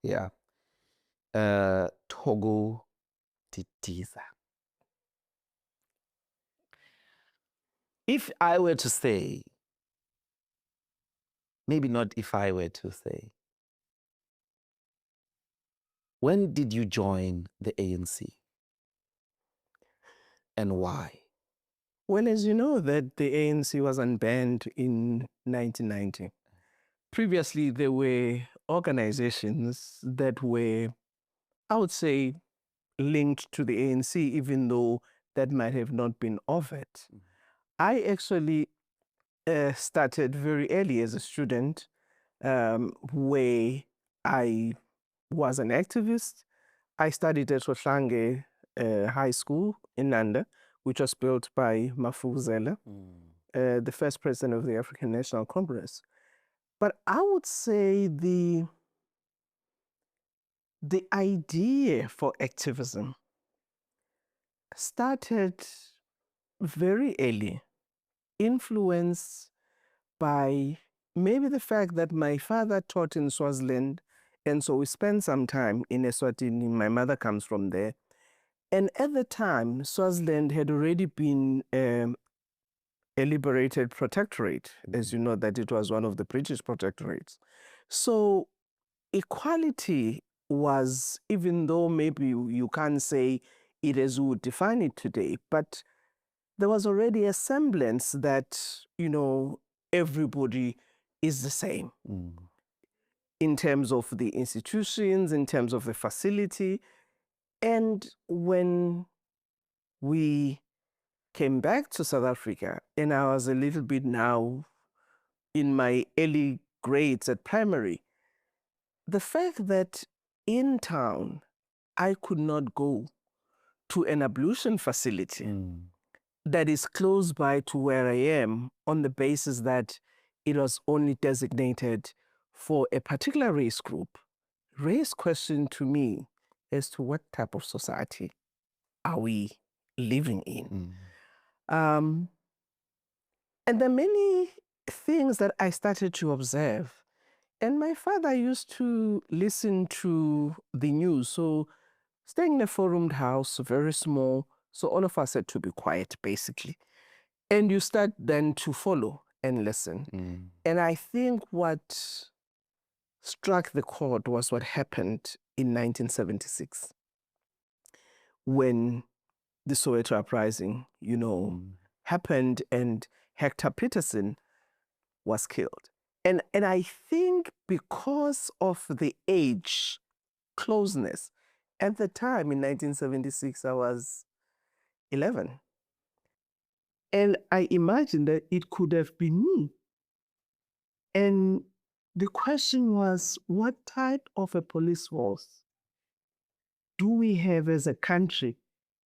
Yeah. Thoko Didiza. If I were to say, maybe not if I were to say, when did you join the ANC and why? Well, as you know, that the ANC was unbanned in 1990. Previously, there were organizations that were, I would say, linked to the ANC, even though that might have not been overt. I actually started very early as a student, where I was an activist. I studied at Soshange High School in Nanda, which was built by Mafuzela, the first president of the African National Congress. But I would say the idea for activism started very early, influenced by maybe the fact that my father taught in Swaziland, and so we spent some time in Eswatini. My mother comes from there. And at the time, Swaziland had already been a liberated protectorate, as you know, that it was one of the British protectorates. So equality was, even though maybe you can't say it as we would define it today, but there was already a semblance that, everybody is the same in terms of the institutions, in terms of the facility. And when we came back to South Africa, and I was a little bit now in my early grades at primary, the fact that in town I could not go to an ablution facility that is close by to where I am on the basis that it was only designated for a particular race group raised question to me as to what type of society are we living in. And there are many things that I started to observe. And my father used to listen to the news. So staying in a four-roomed house, very small, so all of us had to be quiet, basically. And you start then to follow and listen. And I think what struck the chord was what happened in 1976 when the Soweto uprising, happened and Hector Peterson was killed. And I think because of the age closeness, at the time in 1976, I was 11. And I imagined that it could have been me. And the question was, what type of a police force do we have as a country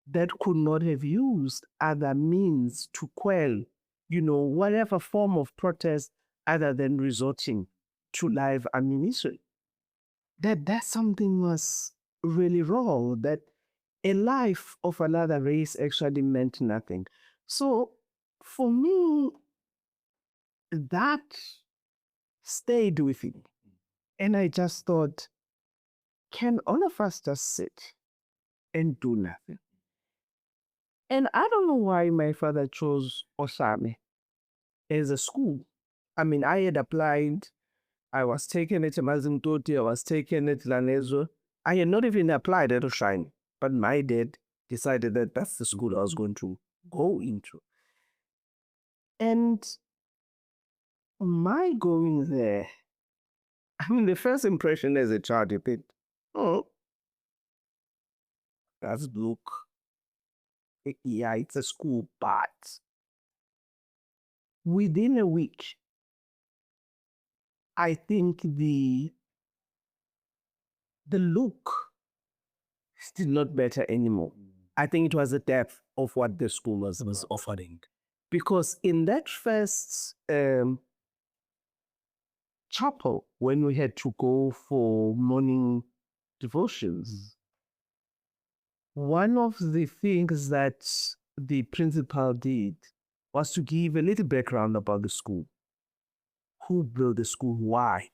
that could not have used other means to quell, whatever form of protest other than resorting to live ammunition? That something was really wrong, that a life of another race actually meant nothing. So for me, that stayed with me. And I just thought, can all of us just sit and do nothing? And I don't know why my father chose Osame as a school. I mean, I had applied. I was taken at Mazimtoti. I was taken at Lanezo. I had not even applied at Oshine. But my dad decided that that's the school I was going to go into. And my going there, I mean, the first impression as a child, you think, oh, that's look. Yeah, it's a school, but within a week, I think the look still not better anymore. I think it was the depth of what the school was offering. Because in that first chapel, when we had to go for morning devotions, one of the things that the principal did was to give a little background about the school. Who built the school? Why?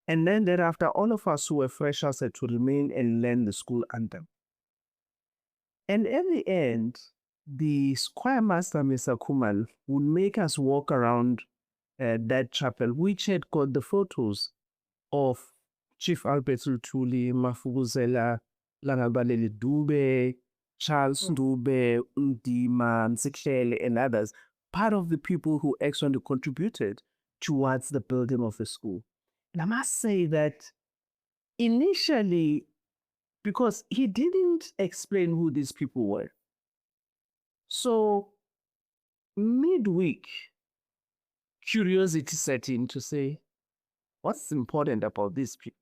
And then thereafter, all of us who were freshers had to remain and learn the school anthem. And at the end, the choir master, Mr. Kumal, would make us walk around that chapel, which had got the photos of Chief Albert Lutuli, Mafuguzela, Langabalele Dube, Charles Ndube, Ndima, Nsiklele, and others, part of the people who actually contributed towards the building of the school. And I must say that initially, because he didn't explain who these people were. So midweek, curiosity set in to say, what's important about these people?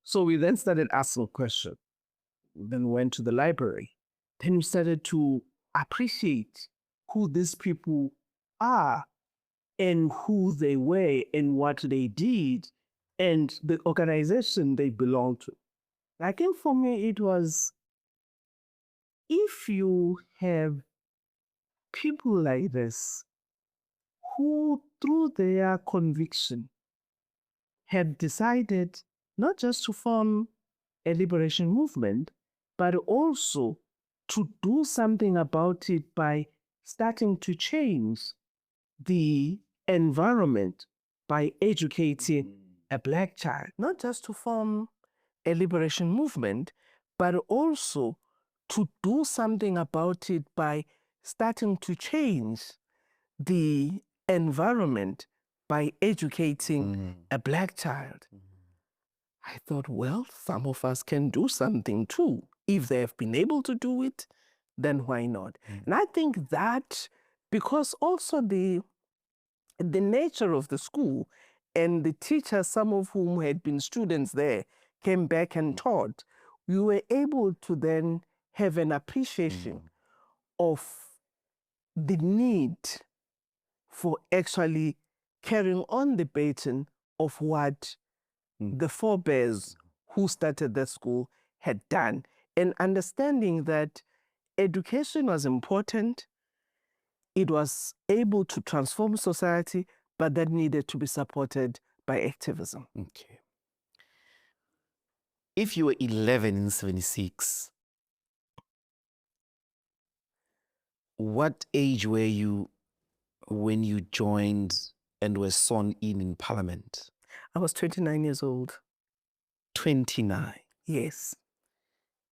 So we then started asking questions. Then went to the library. Then we started to appreciate who these people are and who they were and what they did and the organization they belong to. I think for me, it was, if you have people like this who, through their conviction, had decided not just to form a liberation movement, but also to do something about it by starting to change the environment by educating a Black child, not just to form a liberation movement, but also to do something about it by starting to change the environment by educating a Black child. I thought, well, some of us can do something too. If they have been able to do it, then why not? And I think that, because also the nature of the school and the teachers, some of whom had been students there, came back and taught, we were able to then have an appreciation of the need for actually carrying on the baton of what the forebears who started the school had done, and understanding that education was important, it was able to transform society, but that needed to be supported by activism. Okay. If you were 11 in 76, what age were you when you joined and were sworn in Parliament? I was 29 years old. 29. Yes.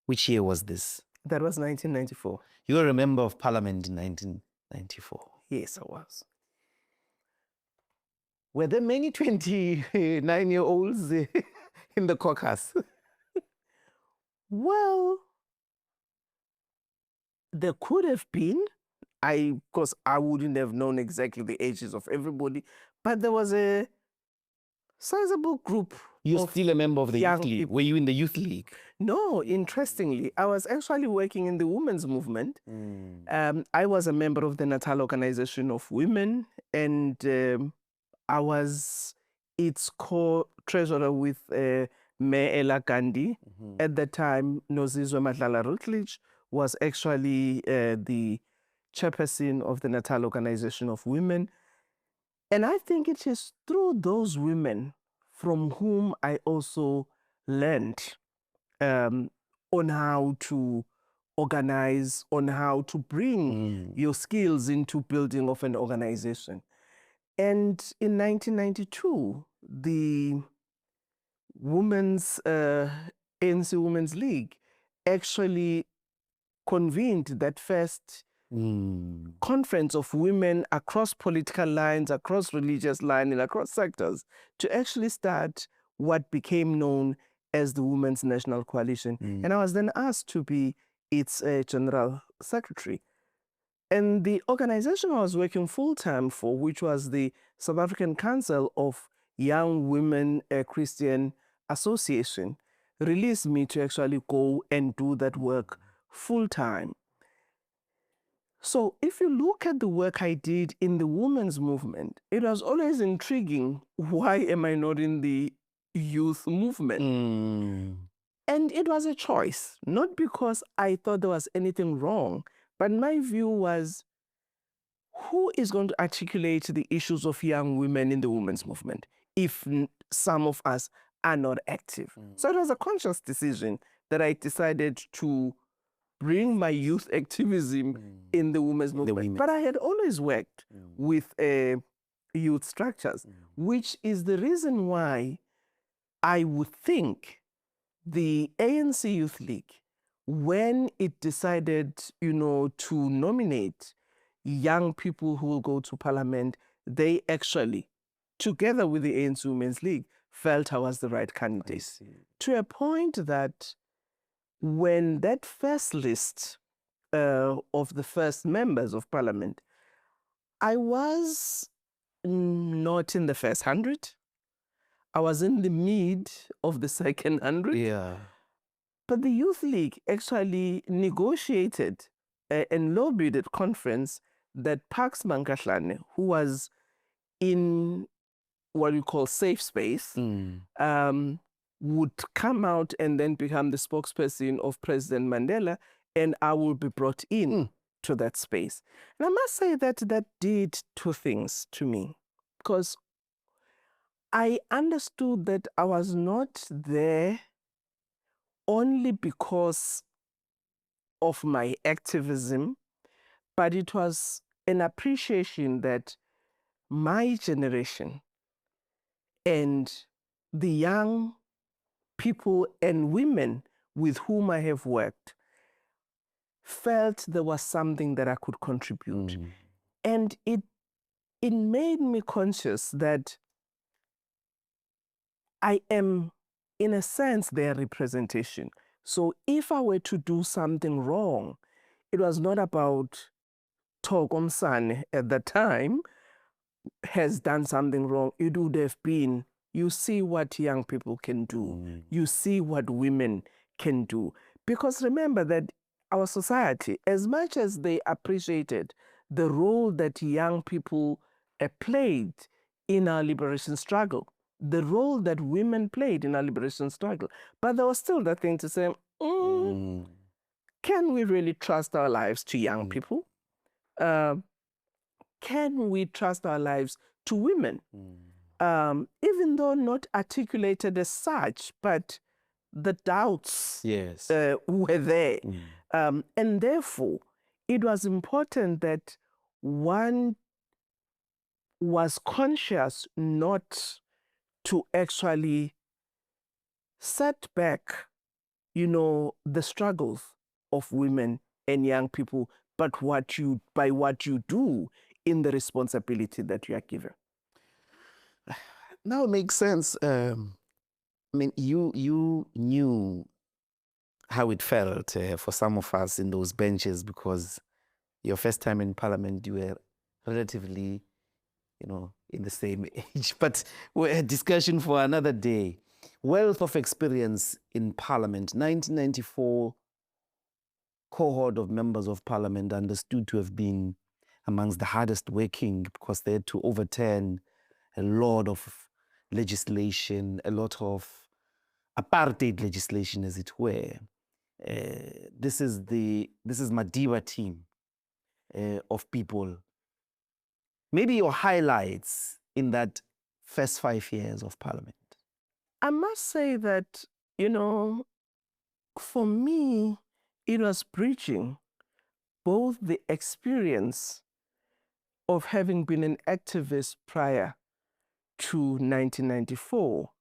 Which year was this? That was 1994. You were a member of Parliament in 1994. Yes, I was. Were there many 29-year-olds in the caucus? Well, there could have been. Because I wouldn't have known exactly the ages of everybody, but there was a sizable group. You're still a member of the youth league. People. Were you in the youth league? No, interestingly, I was actually working in the women's movement. I was a member of the Natal Organization of Women, and I was its co-treasurer with Mayor Ella Gandhi. At the time, Nozizwe Madlala Rutledge was actually the chairperson of the Natal Organization of Women. And I think it is through those women from whom I also learned on how to organize, on how to bring your skills into building of an organization. And in 1992, the ANC Women's League actually convened that first conference of women across political lines, across religious lines, and across sectors to actually start what became known as the Women's National Coalition. And I was then asked to be its general secretary. And the organization I was working full-time for, which was the South African Council of Young Women Christian Association, released me to actually go and do that work full-time. So if you look at the work I did in the women's movement, it was always intriguing. Why am I not in the youth movement? And it was a choice, not because I thought there was anything wrong, but my view was, who is going to articulate the issues of young women in the women's movement, if some of us are not active. So it was a conscious decision that I decided to bring my youth activism in the women's movement. But I had always worked with youth structures, which is the reason why I would think the ANC Youth League, when it decided, to nominate young people who will go to parliament, they actually, together with the ANC Women's League, felt I was the right candidate. To a point that when that first list of the first members of parliament, I was not in the first 100. I was in the mid of the second 100. Yeah. But the Youth League actually negotiated and lobbied at conference that Pax Mankahlane, who was in what we call safe space, would come out and then become the spokesperson of President Mandela, and I will be brought in to that space. And I must say that that did two things to me, because I understood that I was not there only because of my activism, but it was an appreciation that my generation and the young people and women with whom I have worked felt there was something that I could contribute. And it made me conscious that I am, in a sense, their representation. So if I were to do something wrong, it was not about Thoko Didiza at the time has done something wrong. It would have been, you see what young people can do. You see what women can do. Because remember that our society, as much as they appreciated the role that young people played in our liberation struggle, the role that women played in our liberation struggle, but there was still that thing to say, can we really trust our lives to young people? Can we trust our lives to women? Even though not articulated as such, but the doubts were there. And therefore, it was important that one was conscious not to actually set back, the struggles of women and young people, but by what you do in the responsibility that you are given. Now it makes sense. I mean, you knew how it felt for some of us in those benches, because your first time in parliament, you were relatively, in the same age. But we're a discussion for another day. Wealth of experience in parliament. 1994 cohort of members of parliament understood to have been amongst the hardest working, because they had to overturn a lot of legislation, a lot of apartheid legislation, as it were. This is Madiba team of people. Maybe your highlights in that first 5 years of parliament. I must say that, for me, it was bridging both the experience of having been an activist prior to 1994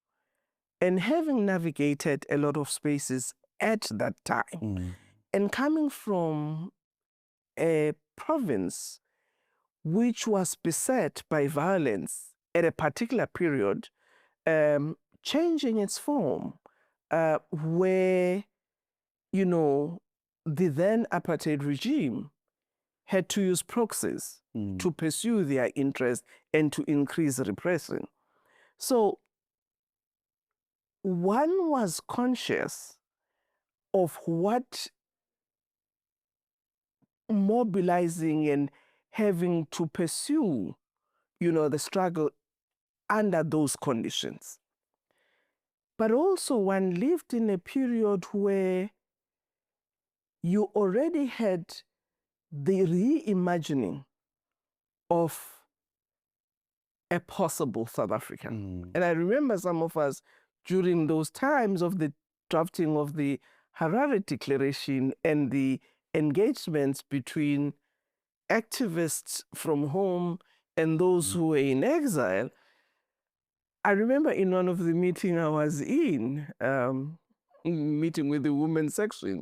and having navigated a lot of spaces at that time, and coming from a province which was beset by violence at a particular period, changing its form, where, the then apartheid regime had to use proxies to pursue their interests and to increase repression. So one was conscious of what mobilizing and having to pursue, the struggle under those conditions. But also one lived in a period where you already had the reimagining of a possible South Africa. And I remember some of us during those times of the drafting of the Harare Declaration and the engagements between activists from home and those who were in exile. I remember in one of the meetings I was in, meeting with the women's section,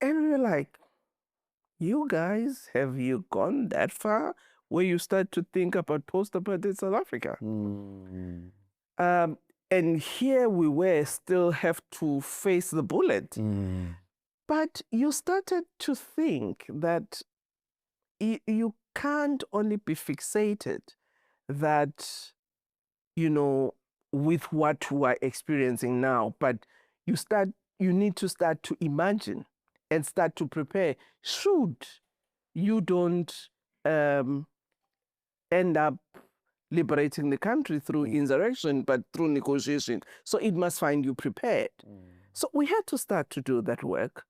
and we were like, you guys, have you gone that far where you start to think about post-apartheid South Africa? And here we were, still have to face the bullet. But you started to think that you can't only be fixated that, with what we are experiencing now, but you need to start to imagine and start to prepare should you don't end up liberating the country through insurrection, but through negotiation. So it must find you prepared. So we had to start to do that work.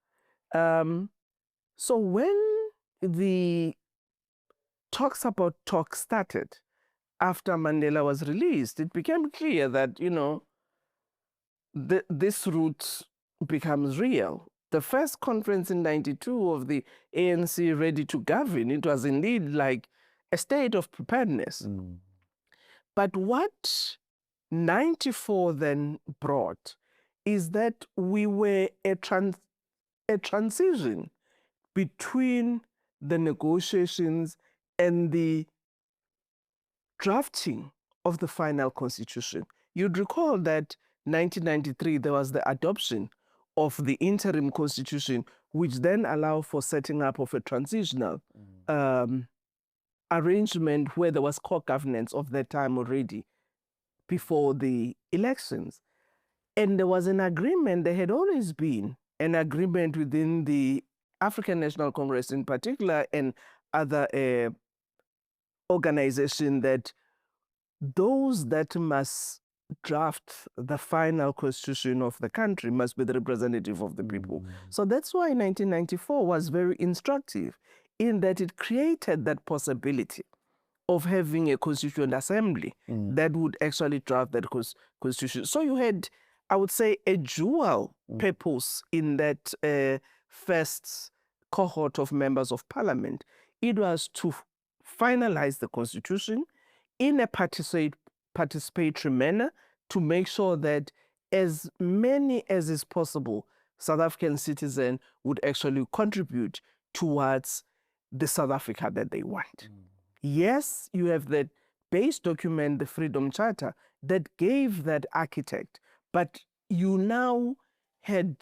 So when the talks started after Mandela was released, it became clear that, this route becomes real. The first conference in 92 of the ANC Ready to Govern, it was indeed like a state of preparedness. But what 94 then brought is that we were a transition between the negotiations and the drafting of the final constitution. You'd recall that 1993, there was the adoption of the interim constitution, which then allowed for setting up of a transitional arrangement where there was co-governance of that time already before the elections. And there was an agreement, there had always been an agreement within the African National Congress in particular and other organizations that those that must draft the final constitution of the country must be the representative of the people. So that's why 1994 was very instructive in that it created that possibility of having a constituent assembly that would actually draft that constitution. So you had, I would say, a dual purpose in that first cohort of members of parliament. It was to finalize the constitution in a participatory manner to make sure that as many as is possible South African citizens would actually contribute towards the South Africa that they want. Yes, you have that base document, the Freedom Charter, that gave that architect, but you now had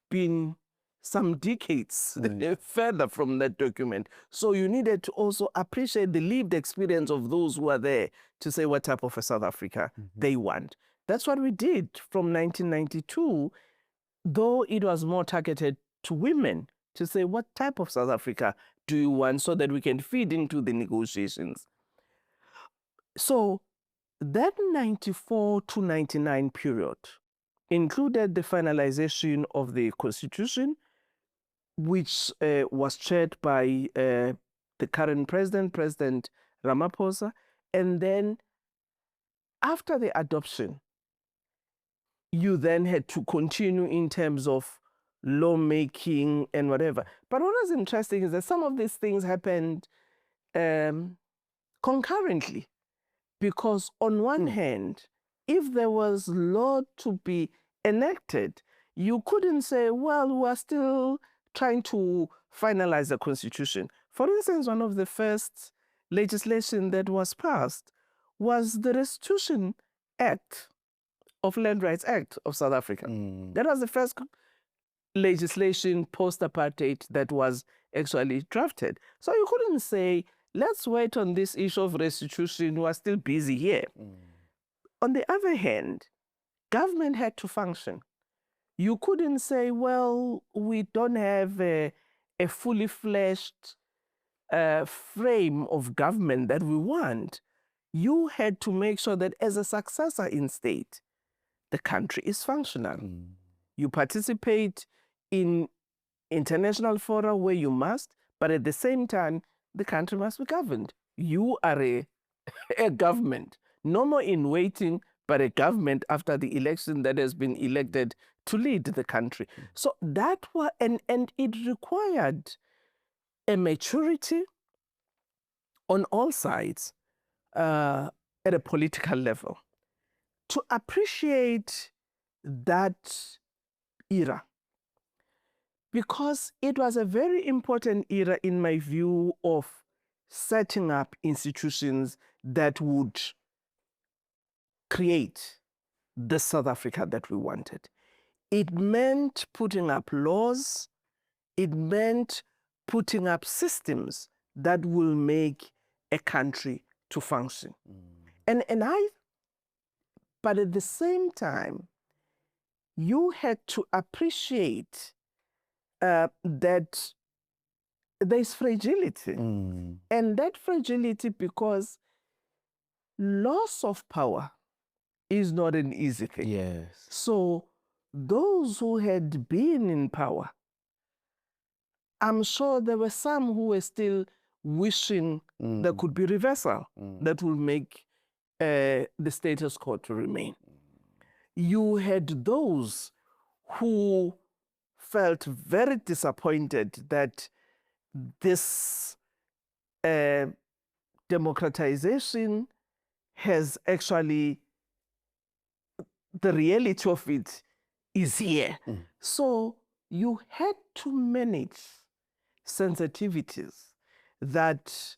been some decades further from that document. So you needed to also appreciate the lived experience of those who are there to say what type of a South Africa they want. That's what we did from 1992, though it was more targeted to women, to say what type of South Africa do you want so that we can feed into the negotiations. So that 94 to 99 period included the finalization of the constitution, which was chaired by the current president, President Ramaphosa. And then after the adoption, you then had to continue in terms of lawmaking and whatever. But what was interesting is that some of these things happened concurrently, because on one hand, if there was law to be enacted, you couldn't say, well, we're still trying to finalize the constitution. For instance, one of the first legislation that was passed was the Restitution Act of Land Rights Act of South Africa. That was the first legislation post-apartheid that was actually drafted. So you couldn't say, let's wait on this issue of restitution, we're still busy here. On the other hand, government had to function. You couldn't say, well, we don't have a fully fleshed frame of government that we want. You had to make sure that as a successor in state, the country is functional. You participate in international fora where you must, but at the same time, the country must be governed. You are a a government, no more in waiting, but a government after the election that has been elected to lead the country. So that was, and it required a maturity on all sides at a political level to appreciate that era, because it was a very important era in my view of setting up institutions that would create the South Africa that we wanted. It meant putting up laws, it meant putting up systems that will make a country to function. But at the same time, you had to appreciate that there's fragility. And that fragility, because loss of power is not an easy thing. Yes. So those who had been in power, I'm sure there were some who were still wishing there could be reversal that will make the status quo to remain. You had those who felt very disappointed that this democratization has actually, the reality of it is here. So you had to manage sensitivities that,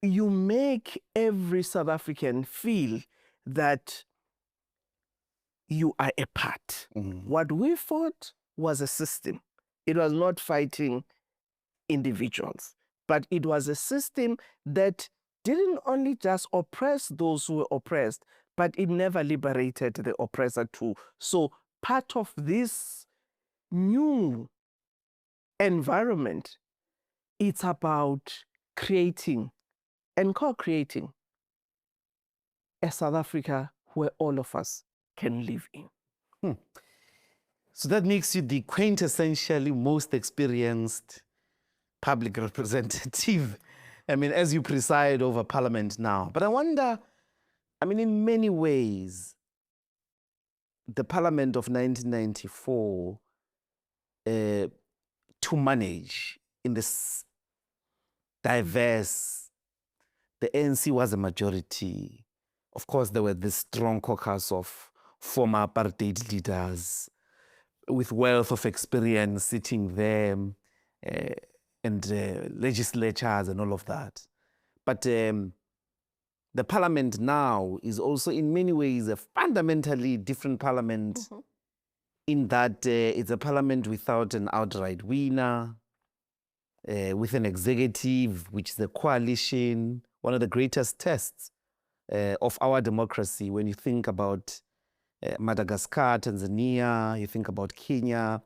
you make every South African feel that you are a part. What we fought was a system. It was not fighting individuals, but it was a system that didn't only just oppress those who were oppressed, but it never liberated the oppressor too. So part of this new environment, it's about creating and co-creating a South Africa where all of us can live in. So that makes you the quintessentially most experienced public representative. I mean, as you preside over Parliament now. But I wonder, in many ways, the Parliament of 1994 to manage in this diverse, the ANC was a majority. Of course, there were this strong caucus of former apartheid leaders with wealth of experience sitting there, and legislatures and all of that. But the Parliament now is also in many ways a fundamentally different Parliament in that it's a Parliament without an outright winner, with an executive, which is a coalition, one of the greatest tests of our democracy when you think about Madagascar, Tanzania, you think about Kenya.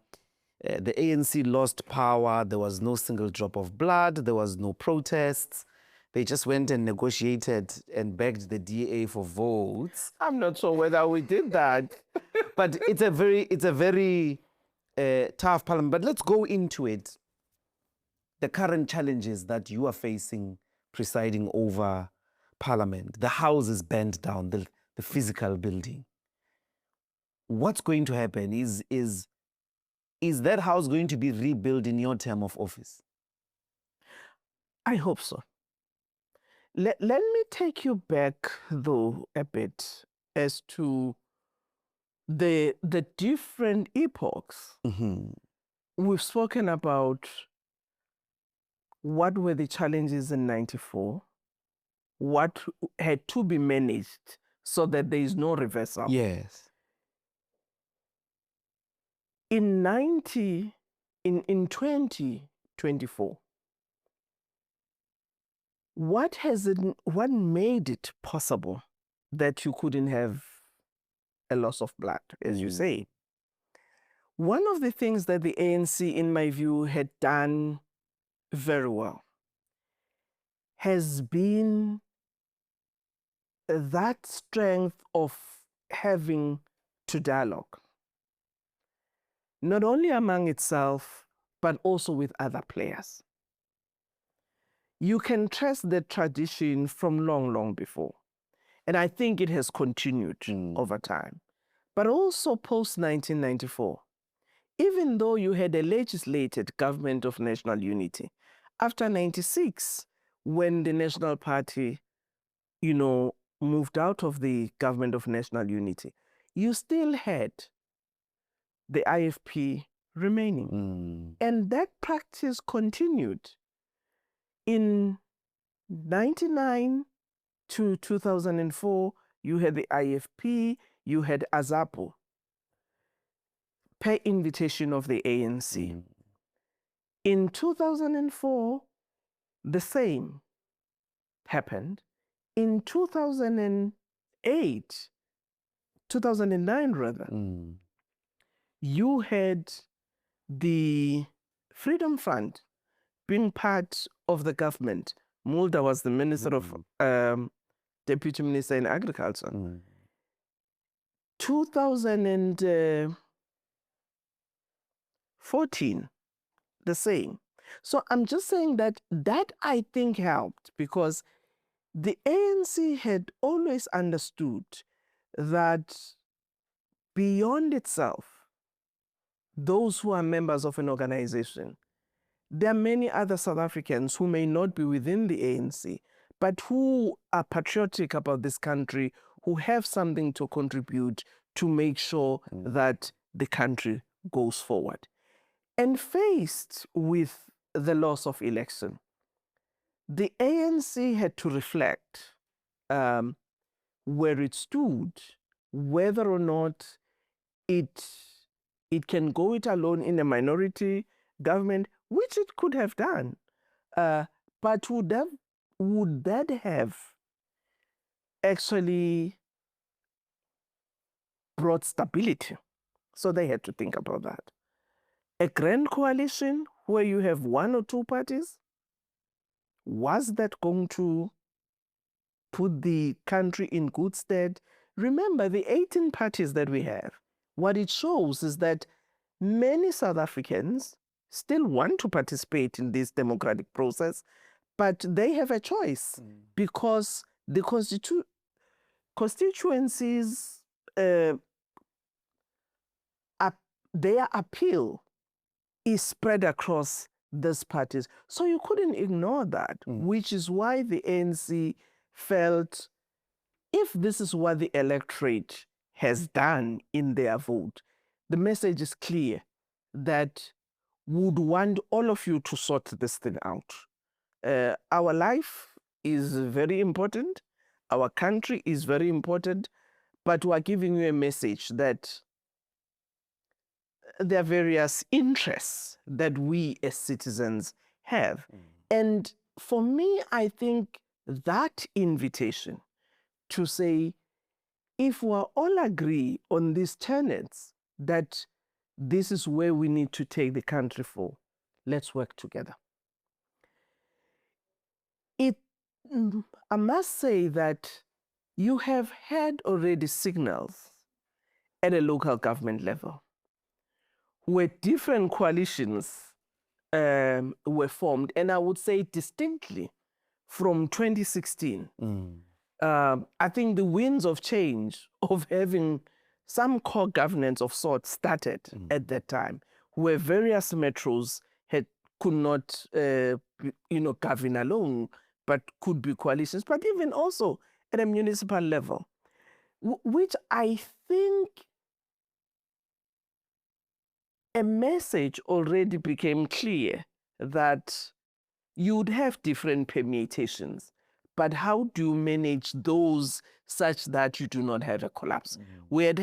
The ANC lost power. There was no single drop of blood. There was no protests. They just went and negotiated and begged the DA for votes. I'm not sure whether we did that. But it's a very tough parliament. But let's go into it. The current challenges that you are facing presiding over Parliament. The house is burnt down, the physical building. What's going to happen? Is that house going to be rebuilt in your term of office? I hope so. Let me take you back, though, a bit as to the different epochs. We've spoken about what were the challenges in 94, what had to be managed so that there is no reversal. Yes. In 2024, what made it possible that you couldn't have a loss of blood, as you say? One of the things that the ANC, in my view, had done very well has been that strength of having to dialogue, not only among itself, but also with other players. you can trace the tradition from long, long before. And I think it has continued over time. But also post-1994, even though you had a legislated government of national unity, after 96, when the National Party, moved out of the government of national unity, you still had the IFP remaining. And that practice continued. In 99 to 2004, you had the IFP, you had AZAPO, per invitation of the ANC. In 2004, the same happened. In 2008, 2009 rather, you had the Freedom Fund being part of the government. Mulder was the Minister of Deputy Minister in Agriculture. 2014, the same. So I'm just saying that I think helped, because the ANC had always understood that beyond itself, those who are members of an organization, there are many other South Africans who may not be within the ANC, but who are patriotic about this country, who have something to contribute to make sure that the country goes forward. And faced with the loss of election, the ANC had to reflect where it stood, whether or not it can go it alone in a minority government, which it could have done. But would that have actually brought stability? So they had to think about that. A grand coalition where you have one or two parties, was that going to put the country in good stead? Remember, the 18 parties that we have, what it shows is that many South Africans still want to participate in this democratic process, but they have a choice because the constituencies, their appeal is spread across these parties. So you couldn't ignore that, which is why the ANC felt, if this is what the electorate has done in their vote, the message is clear that would want all of you to sort this thing out. Our life is very important. Our country is very important. But we're giving you a message that there are various interests that we as citizens have. And for me, I think that invitation to say, if we all agree on these tenets, that this is where we need to take the country for, let's work together. I must say that you have had already signals at a local government level where different coalitions were formed, and I would say distinctly from 2016. I think the winds of change of having some core governance of sorts started at that time, where various metros could not govern alone, but could be coalitions, but even also at a municipal level, which I think a message already became clear that you would have different permutations, but how do you manage those such that you do not have a collapse? We had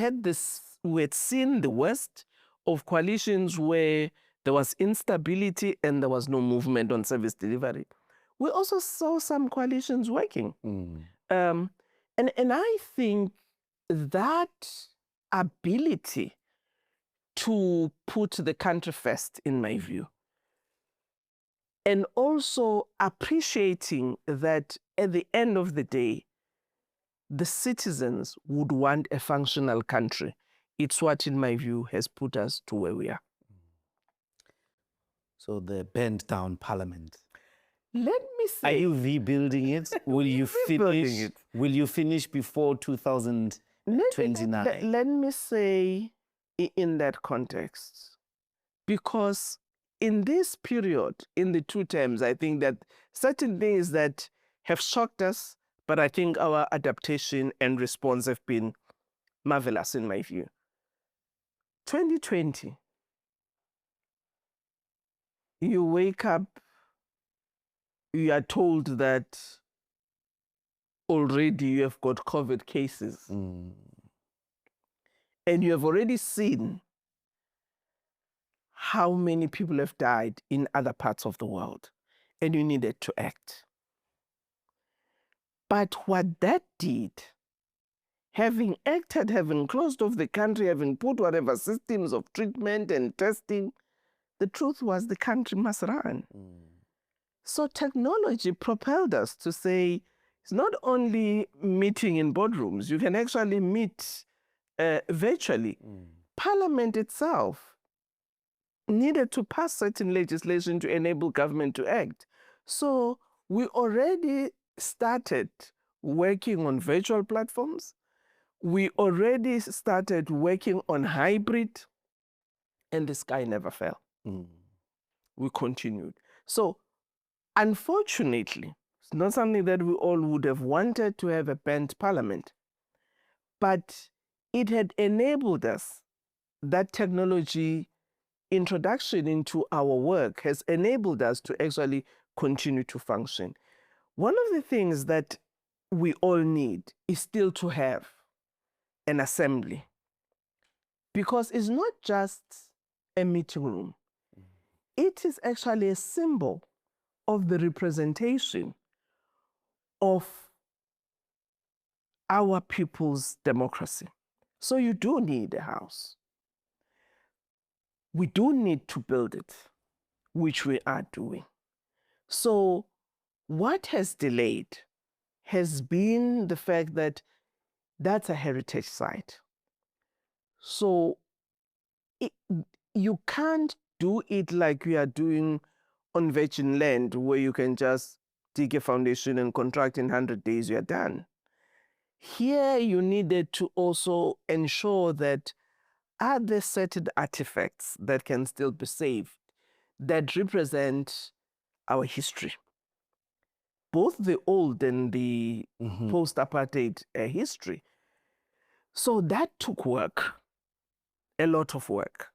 seen the worst of coalitions where there was instability and there was no movement on service delivery. We also saw some coalitions working. And I think that ability to put the country first, in my view, and also appreciating that at the end of the day, the citizens would want a functional country. It's what, in my view, has put us to where we are. So the bent down parliament. Let me Are say, you rebuilding it? Will you Rebuilding finish? it. Will you finish before let, 2029? let me say in that context, because in this period, in the 2 terms, I think that certain things that have shocked us, but I think our adaptation and response have been marvelous in my view. 2020, you wake up, you are told that already you have got COVID cases. And you have already seen how many people have died in other parts of the world, and you needed to act. But what that did, having acted, having closed off the country, having put whatever systems of treatment and testing, the truth was the country must run. So technology propelled us to say, it's not only meeting in boardrooms, you can actually meet virtually. Parliament itself needed to pass certain legislation to enable government to act. So we already started working on virtual platforms. We already started working on hybrid, and the sky never fell. We continued. So unfortunately, it's not something that we all would have wanted to have a bent parliament, but it had enabled us. That technology introduction into our work has enabled us to actually continue to function. One of the things that we all need is still to have an assembly, because it's not just a meeting room. It is actually a symbol of the representation of our people's democracy. So you do need a house. We do need to build it, which we are doing. So what has delayed has been the fact that that's a heritage site. So you can't do it like we are doing on virgin land, where you can just dig a foundation and contract in 100 days, you're done. Here you needed to also ensure that are there certain artifacts that can still be saved that represent our history, both the old and the post-apartheid history. So that took work, a lot of work,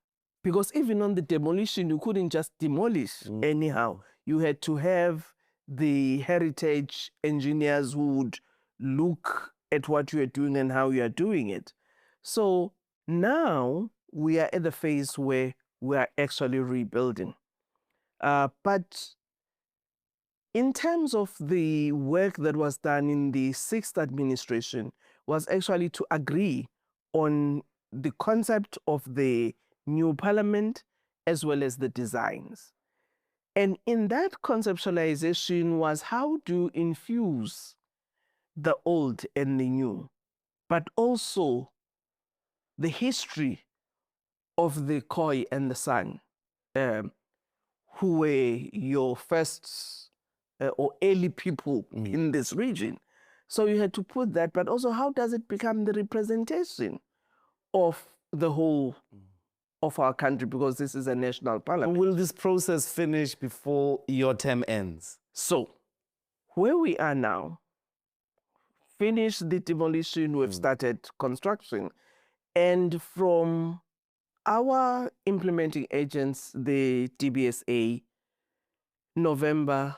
because even on the demolition, you couldn't just demolish anyhow. You had to have the heritage engineers who would look at what you are doing and how you are doing it. So now we are at the phase where we are actually rebuilding. But in terms of the work that was done in the 6th administration, was actually to agree on the concept of the new parliament as well as the designs. And in that conceptualization was how to infuse the old and the new, but also the history of the Khoi and the San, who were your first or early people in this region. So you had to put that, but also how does it become the representation of the whole of our country, because this is a national parliament. Will this process finish before your term ends? So where we are now, finish the demolition, we've started construction. And from our implementing agents, the DBSA, November,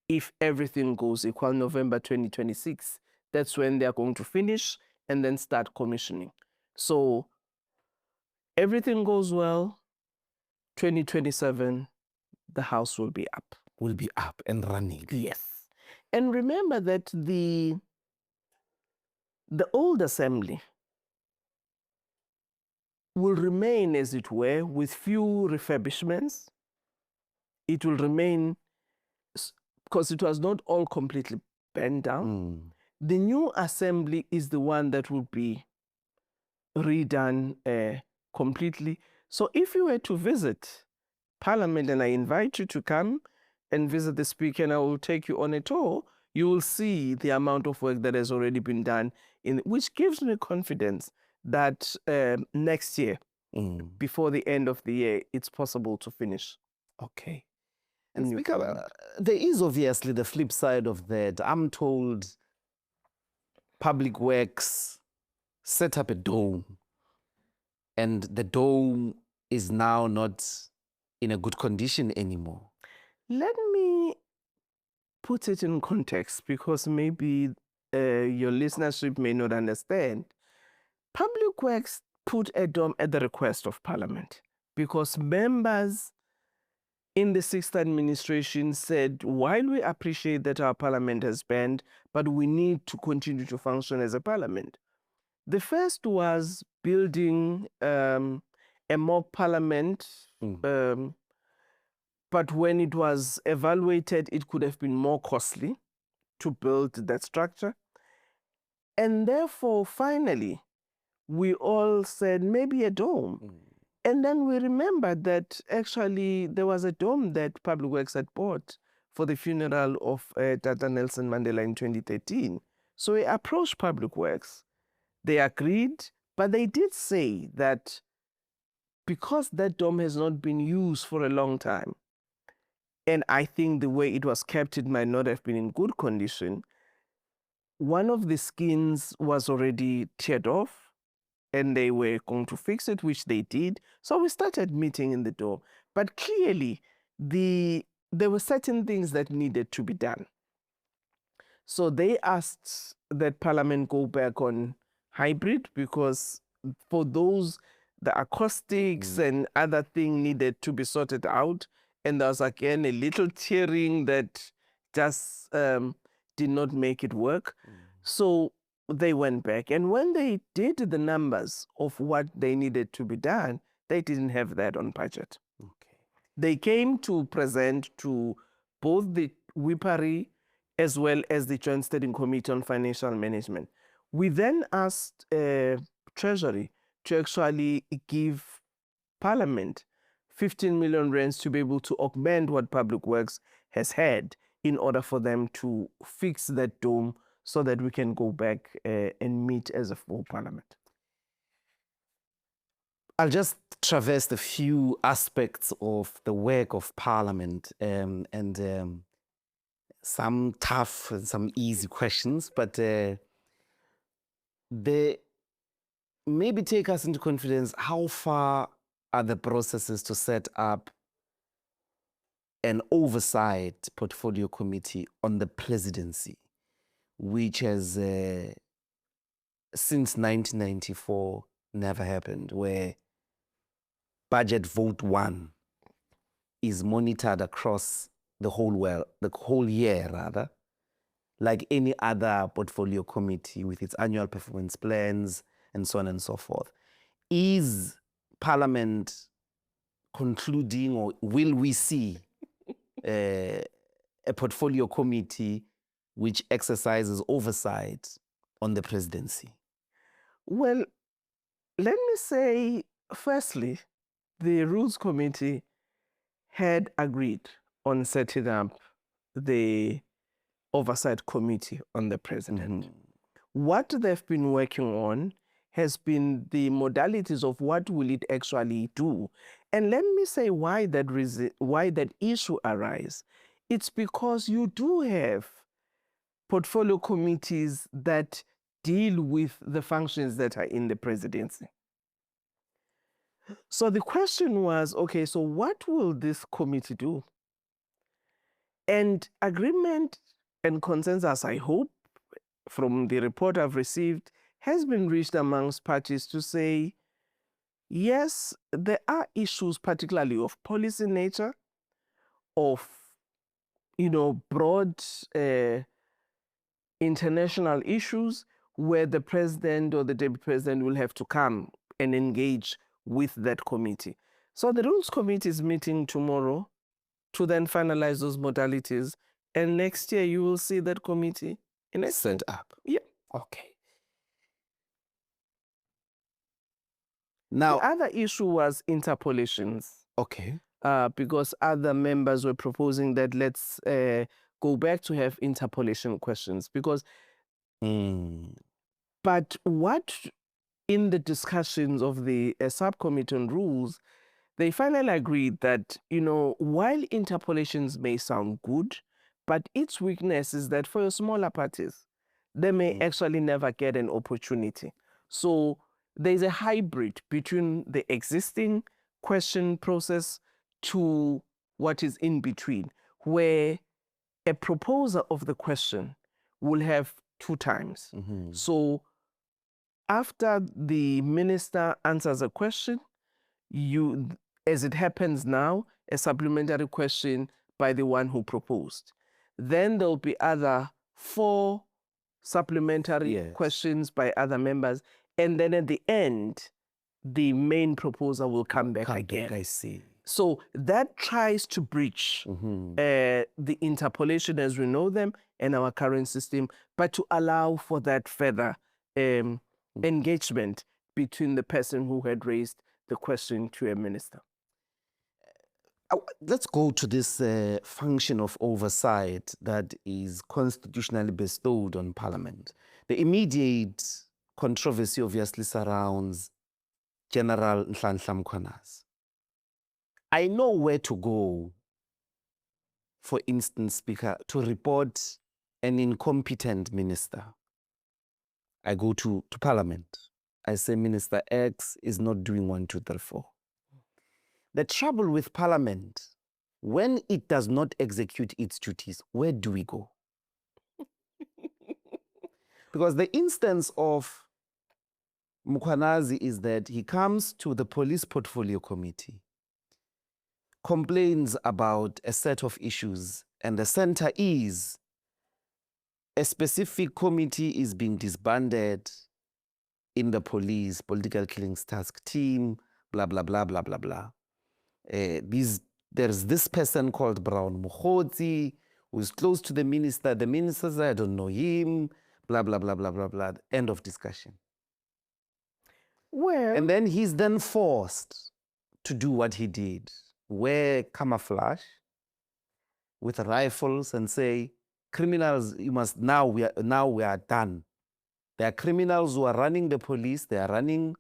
if everything goes equal, November 2026, that's when they're going to finish and then start commissioning. So everything goes well, 2027, the house will be up. Will be up and running. Yes. And remember that the old assembly will remain, as it were, with few refurbishments. It will remain, because it was not all completely burned down. The new assembly is the one that will be redone completely. So if you were to visit Parliament, and I invite you to come, and visit the speaker, and I will take you on a tour, you will see the amount of work that has already been done, which gives me confidence that next year, before the end of the year, it's possible to finish. Okay. the And new Speaker, parliament. there is obviously the flip side of that. I'm told Public Works set up a dome, and the dome is now not in a good condition anymore. Let me put it in context, because maybe your listenership may not understand. Public Works put a dome at the request of Parliament, because members in the sixth administration said, while we appreciate that our Parliament has banned, but we need to continue to function as a Parliament. The first was building a mock Parliament, but when it was evaluated, it could have been more costly to build that structure. And therefore, finally, we all said maybe a dome. And then we remembered that actually there was a dome that Public Works had bought for the funeral of Tata Nelson Mandela in 2013. So we approached Public Works. They agreed, but they did say that because that dome has not been used for a long time, and I think the way it was kept, it might not have been in good condition, one of the skins was already teared off, and they were going to fix it, which they did. So we started meeting in the door. But clearly, there were certain things that needed to be done. So they asked that Parliament go back on hybrid, because for those, the acoustics and other things needed to be sorted out. And there was again a little tearing that just did not make it work. So they went back. And when they did the numbers of what they needed to be done, they didn't have that on budget. Okay. They came to present to both the WIPARI as well as the Joint Standing Committee on Financial Management. We then asked Treasury to actually give Parliament 15 million rands to be able to augment what Public Works has had in order for them to fix that dome so that we can go back and meet as a full Parliament. I'll just traverse the few aspects of the work of Parliament and some tough and some easy questions, but they maybe take us into confidence. How far are the processes to set up an oversight portfolio committee on the presidency, which has since 1994 never happened, where budget vote 1 is monitored across the whole year rather, like any other portfolio committee with its annual performance plans and so on and so forth. Is Parliament concluding, or will we see a portfolio committee which exercises oversight on the presidency? Well, let me say, firstly, the Rules Committee had agreed on setting up the Oversight Committee on the President. What they've been working on has been the modalities of what will it actually do. And let me say why that issue arises. It's because you do have portfolio committees that deal with the functions that are in the presidency. So the question was, okay, so what will this committee do? And agreement and consensus, I hope, from the report I've received, has been reached amongst parties to say, yes, there are issues, particularly of policy nature, of, broad international issues, where the president or the deputy president will have to come and engage with that committee. So the Rules Committee is meeting tomorrow to then finalize those modalities. And next year, you will see that committee set up. Yeah. Okay. Now, the other issue was interpolations. Okay. because other members were proposing that let's go back to have interpolation questions. Because, but what in the discussions of the subcommittee on rules, they finally agreed that, while interpolations may sound good, but its weakness is that for your smaller parties, they may actually never get an opportunity. So there's a hybrid between the existing question process to what is in between, where a proposer of the question will have 2 times. So after the minister answers a question, as it happens now, a supplementary question by the one who proposed. Then there'll be other 4 supplementary questions by other members. And then at the end, the main proposer will come back again. I see. So that tries to breach the interpolation as we know them in our current system, but to allow for that further engagement between the person who had raised the question to a minister. Let's go to this function of oversight that is constitutionally bestowed on Parliament. The immediate controversy obviously surrounds General Mkhwanazi. I know where to go, for instance, Speaker, to report an incompetent minister. I go to Parliament. I say Minister X is not doing 1, 2, 3, 4. The trouble with Parliament, when it does not execute its duties, where do we go? Because the instance of Mkhwanazi is that he comes to the Police Portfolio Committee, complains about a set of issues, and the center is a specific committee is being disbanded in the police, political killings task team, blah, blah, blah, blah, blah, blah. There's this person called Brown Mkhwanazi who is close to the minister. The minister says, I don't know him, blah, blah, blah, blah, blah, blah. End of discussion. Well, and then he's then forced to do what he did, wear camouflage with rifles and say, criminals, you must now we are done. There are criminals who are running the police. They are running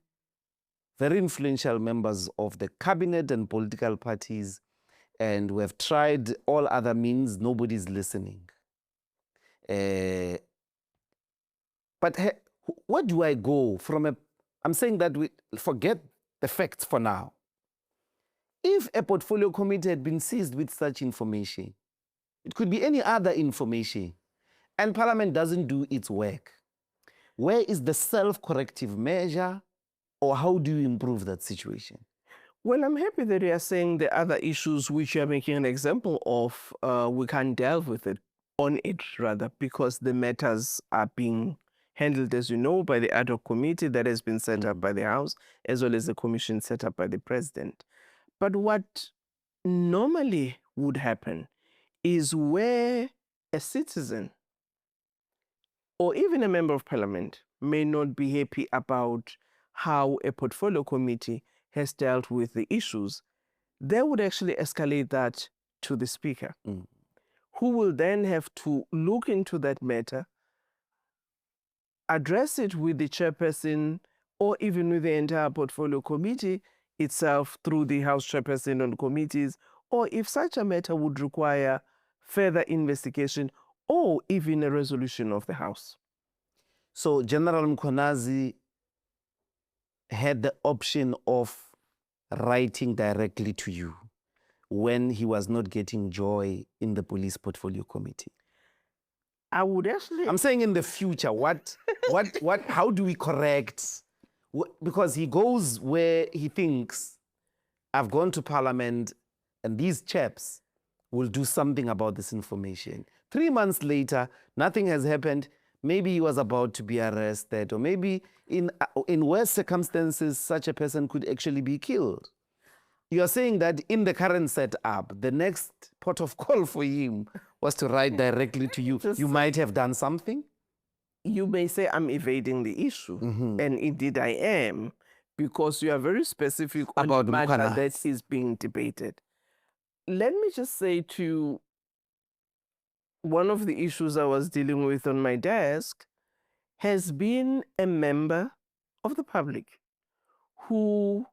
very influential members of the cabinet and political parties, and we have tried all other means. Nobody's listening. But where do I go from a... I'm saying that we forget the facts for now. If a portfolio committee had been seized with such information, it could be any other information, and Parliament doesn't do its work, where is the self-corrective measure, or how do you improve that situation? Well, I'm happy that you are saying the other issues which you are making an example of, we can't delve with it, on it rather, because the matters are being handled, as you know, by the ad hoc committee that has been set up by the House, as well as the commission set up by the President. But what normally would happen is where a citizen or even a member of Parliament may not be happy about how a portfolio committee has dealt with the issues, they would actually escalate that to the Speaker, who will then have to look into that matter, address it with the chairperson or even with the entire portfolio committee itself through the House chairperson on committees, or if such a matter would require further investigation or even a resolution of the House. So General Mkhwanazi had the option of writing directly to you when he was not getting joy in the police portfolio committee. I would actually... I'm saying in the future, how do we correct? Because he goes where he thinks, I've gone to Parliament and these chaps will do something about this information. 3 months later, nothing has happened. Maybe he was about to be arrested, or maybe in worse circumstances, such a person could actually be killed. You are saying that in the current setup, the next port of call for him was to write directly to you. You might have done something? You may say I'm evading the issue, and indeed I am, because you are very specific on about the matter Mkhwanazi that is being debated. let me just say to one of the issues I was dealing with on my desk has been a member of the public who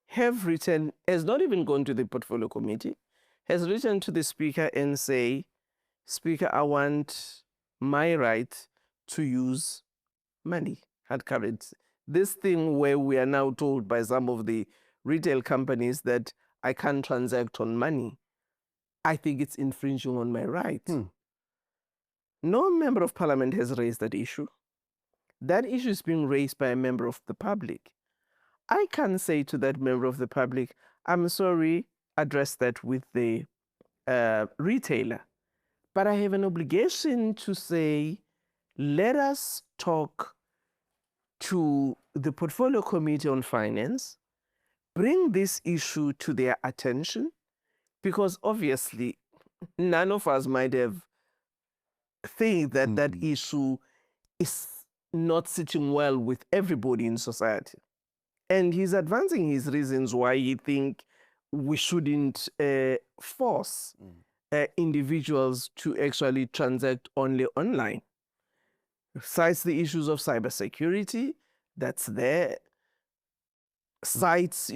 have written, has not even gone to the portfolio committee, has written to the speaker and say, Speaker, I want my right to use money, hard currency. This thing where we are now told by some of the retail companies that I can't transact on money, I think it's infringing on my right. No member of parliament has raised that issue. That issue is being raised by a member of the public. I can say to that member of the public, I'm sorry, address that with the retailer. But I have an obligation to say, let us talk to the Portfolio Committee on Finance, bring this issue to their attention, because obviously none of us might have think that that issue is not sitting well with everybody in society. And he's advancing his reasons why he think we shouldn't force individuals to actually transact only online. Cites the issues of cybersecurity, that's there. Cites,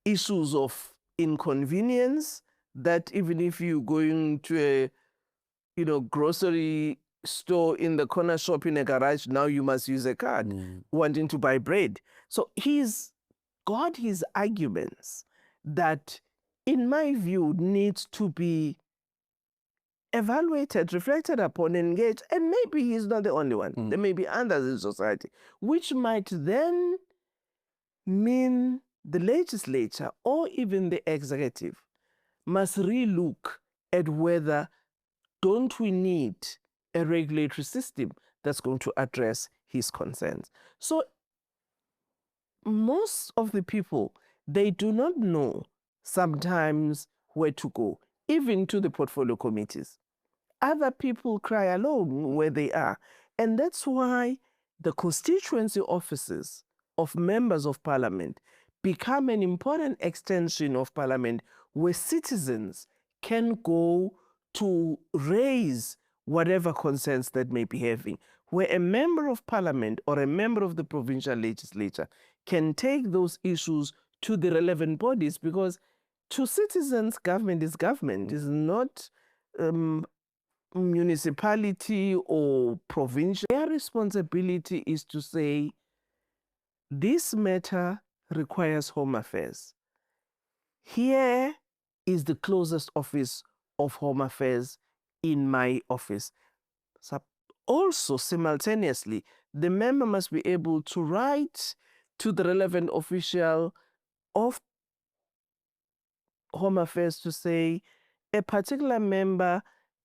issues of inconvenience, that even if you're going to a grocery store in the corner shop in a garage, now you must use a card wanting to buy bread. So he's got his arguments that, in my view, needs to be evaluated, reflected upon, engaged, and maybe he's not the only one. There may be others in society, which might then mean the legislature or even the executive must relook at whether don't we need a regulatory system that's going to address his concerns. So most of the people, they do not know sometimes where to go, even to the portfolio committees. Other people cry alone where they are. And that's why the constituency offices of members of parliament become an important extension of parliament where citizens can go to raise whatever concerns that may be having, where a member of parliament or a member of the provincial legislature can take those issues to the relevant bodies, because to citizens, government is not municipality or provincial. Their responsibility is to say, this matter requires Home Affairs. Here is the closest office of Home Affairs in my office. So also, simultaneously, the member must be able to write to the relevant official of Home Affairs to say, a particular member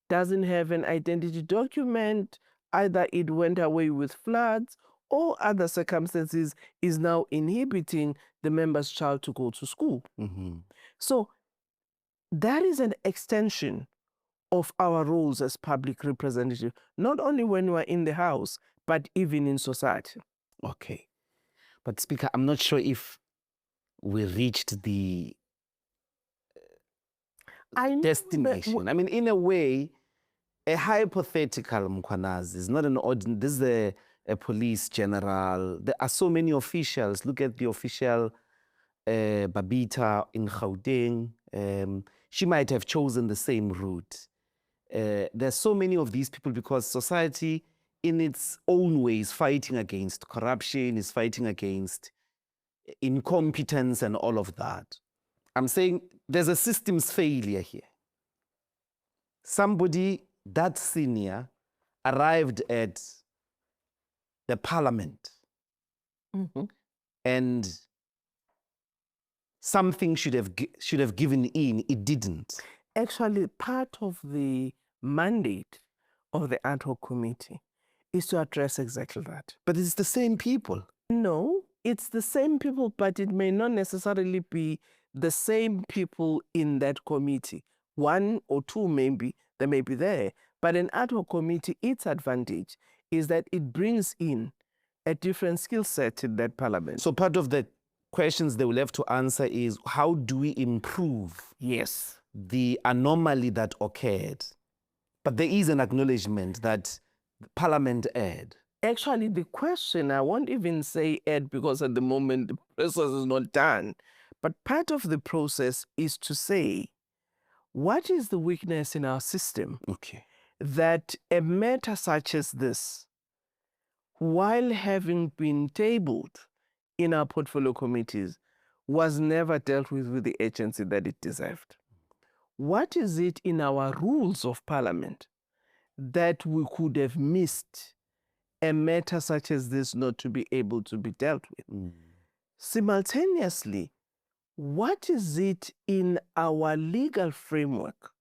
doesn't have an identity document, either it went away with floods or other circumstances is now inhibiting the member's child to go to school. So that is an extension of our roles as public representatives, not only when we're in the House, but even in society. Okay. But Speaker, I'm not sure if we reached the destination. I mean, in a way, a hypothetical Mkhwanazi is not an ordinary. This is a police general. There are so many officials. Look at the official Babita in Gauteng. She might have chosen the same route. There's so many of these people because society, in its own way, is fighting against corruption, is fighting against incompetence and all of that. I'm saying there's a systems failure here. Somebody that senior arrived at the parliament and something should have given in, it didn't. Actually, part of the mandate of the ad hoc committee is to address exactly that. But it's the same people. No, it's the same people, but it may not necessarily be the same people in that committee. One or two maybe, they may be there. But an ad hoc committee, its advantage is that it brings in a different skill set in that parliament. So part of the questions they will have to answer is, how do we improve? Yes. the anomaly that occurred, but there is an acknowledgement that Parliament erred. Actually, the question, I won't even say Ed because at the moment the process is not done. But part of the process is to say, what is the weakness in our system Okay. that a matter such as this, while having been tabled in our portfolio committees, was never dealt with the urgency that it deserved? What is it in our rules of Parliament that we could have missed a matter such as this not to be able to be dealt with? Simultaneously, what is it in our legal framework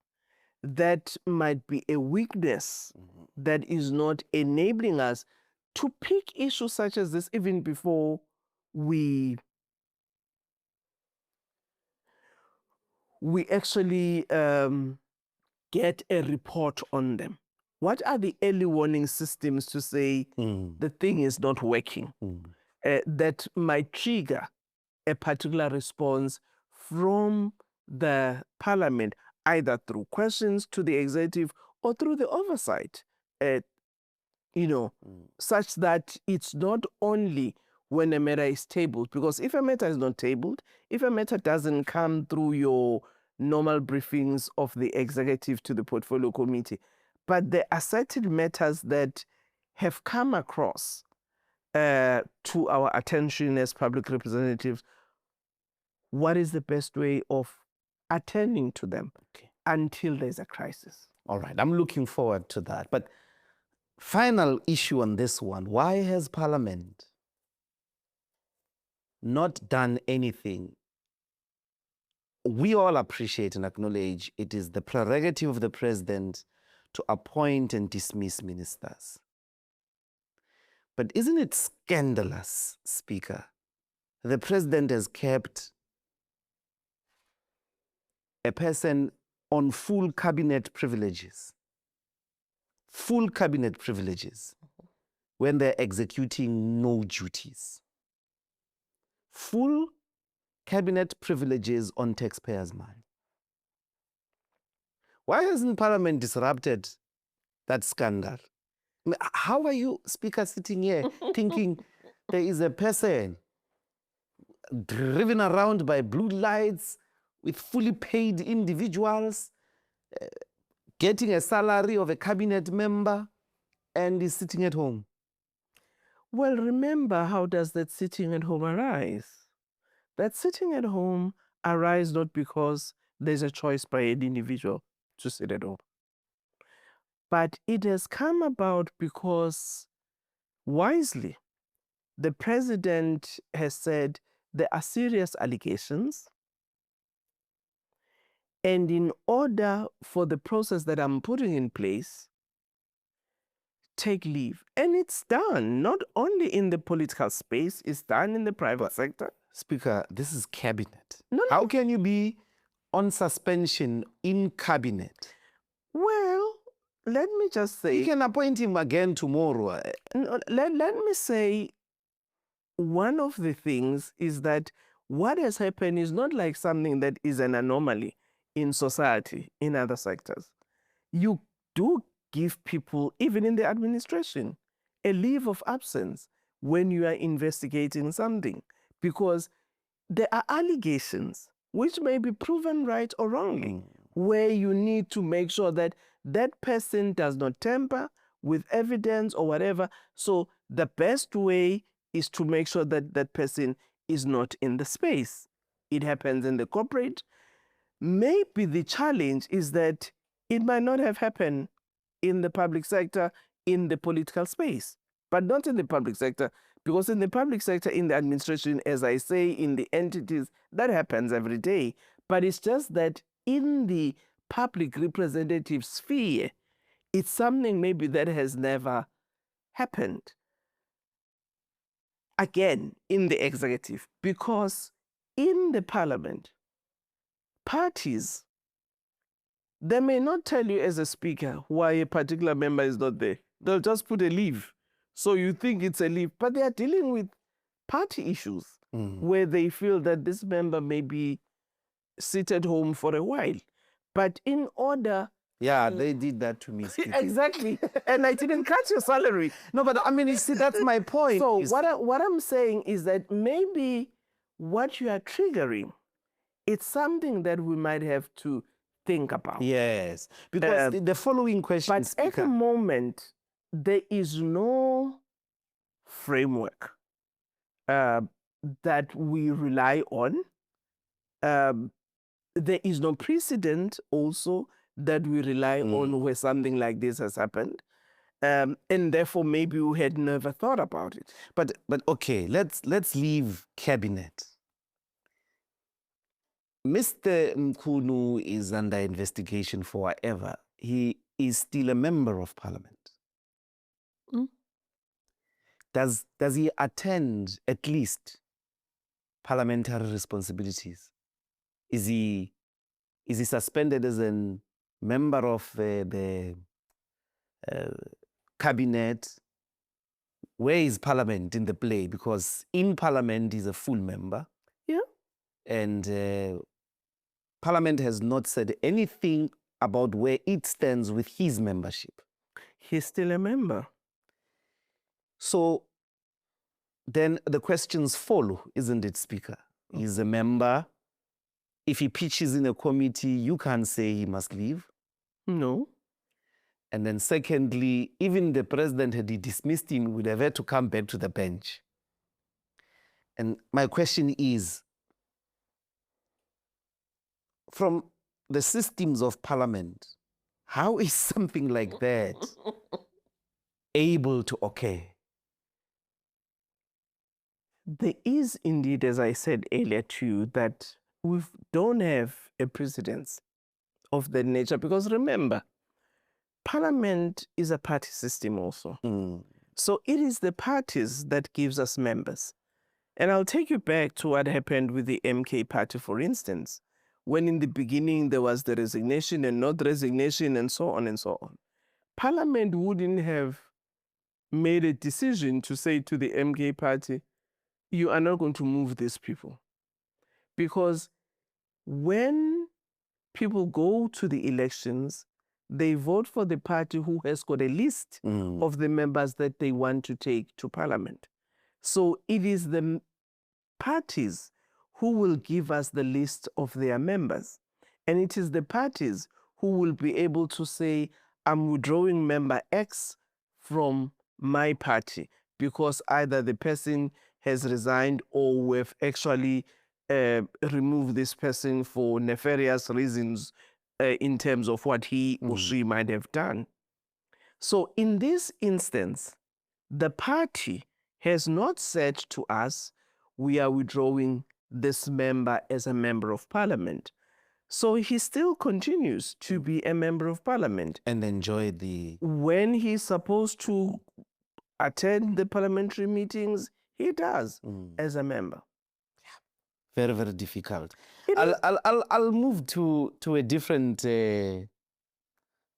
that might be a weakness that is not enabling us to pick issues such as this even before we actually get a report on them? What are the early warning systems to say the thing is not working that might trigger a particular response from the Parliament, either through questions to the executive or through the oversight, such that it's not only when a matter is tabled, because if a matter is not tabled, if a matter doesn't come through your normal briefings of the executive to the portfolio committee, but there are certain matters that have come across to our attention as public representatives, what is the best way of attending to them until there's a crisis? All right, I'm looking forward to that. But final issue on this one, why has Parliament not done anything? We all appreciate and acknowledge it is the prerogative of the president to appoint and dismiss ministers. But isn't it scandalous, Speaker? The president has kept a person on full cabinet privileges when they're executing no duties. Full cabinet privileges on taxpayers' money. Why hasn't Parliament disrupted that scandal? I mean, how are you, Speaker, sitting here thinking there is a person driven around by blue lights with fully paid individuals, getting a salary of a cabinet member, and is sitting at home? Well, remember, how does that sitting at home arise? That sitting at home arises not because there's a choice by an individual to sit at home, but it has come about because, wisely, the president has said there are serious allegations, and in order for the process that I'm putting in place, take leave. And it's done, not only in the political space, it's done in the private sector. Speaker, this is cabinet. No. How can you be on suspension in cabinet? Well, let me just say... You can appoint him again tomorrow. Let me say, one of the things is that what has happened is not like something that is an anomaly in society, in other sectors. You do give people, even in the administration, a leave of absence when you are investigating something, because there are allegations which may be proven right or wrongly, where you need to make sure that that person does not tamper with evidence or whatever. So the best way is to make sure that that person is not in the space. It happens in the corporate. Maybe the challenge is that it might not have happened in the public sector, in the political space, but not in the public sector, because in the public sector, in the administration, as I say, in the entities, that happens every day. But it's just that in the public representative sphere, it's something maybe that has never happened. Again, in the executive, because in the parliament, parties, they may not tell you as a speaker why a particular member is not there. They'll just put a leave. So you think it's a leave, but they are dealing with party issues where they feel that this member may be sit at home for a while. But in order... Yeah, they did that to me. Skippy. Exactly. And I didn't cut your salary. No, but I mean, you see, that's my point. So what I'm saying is that maybe what you are triggering, it's something that we might have to think about. Yes, because the following question, but Speaker. at the moment, there is no framework that we rely on. There is no precedent also that we rely on where something like this has happened. And therefore, maybe we had never thought about it. But okay, let's leave cabinet. Mr. Mkhunu is under investigation for whatever. He is still a member of parliament. Does he attend at least parliamentary responsibilities? Is he suspended as a member of the cabinet? Where is parliament in the play? Because in parliament he's a full member. Yeah. And parliament has not said anything about where it stands with his membership. He's still a member. So then the questions follow, isn't it, Speaker? He's a member. If he pitches in a committee, you can't say he must leave. No. And then secondly, even the president, had he dismissed him, would have had to come back to the bench. And my question is, from the systems of parliament, how is something like that able to occur? There is indeed, as I said earlier to you, that we don't have a precedence of that nature. Because remember, parliament is a party system also. So it is the parties that gives us members. And I'll take you back to what happened with the MK party, for instance, when in the beginning there was the resignation and not resignation and so on and so on. Parliament wouldn't have made a decision to say to the MK party, you are not going to move these people. Because when people go to the elections, they vote for the party who has got a list of the members that they want to take to parliament. So it is the parties who will give us the list of their members. And it is the parties who will be able to say, I'm withdrawing member X from my party because either the person has resigned or we've actually removed this person for nefarious reasons in terms of what he or she might have done. So in this instance, the party has not said to us, we are withdrawing this member as a member of parliament. So he still continues to be a member of parliament. And enjoy the... When he's supposed to attend the parliamentary meetings, he does as a member. Very, very difficult. I'll move to a different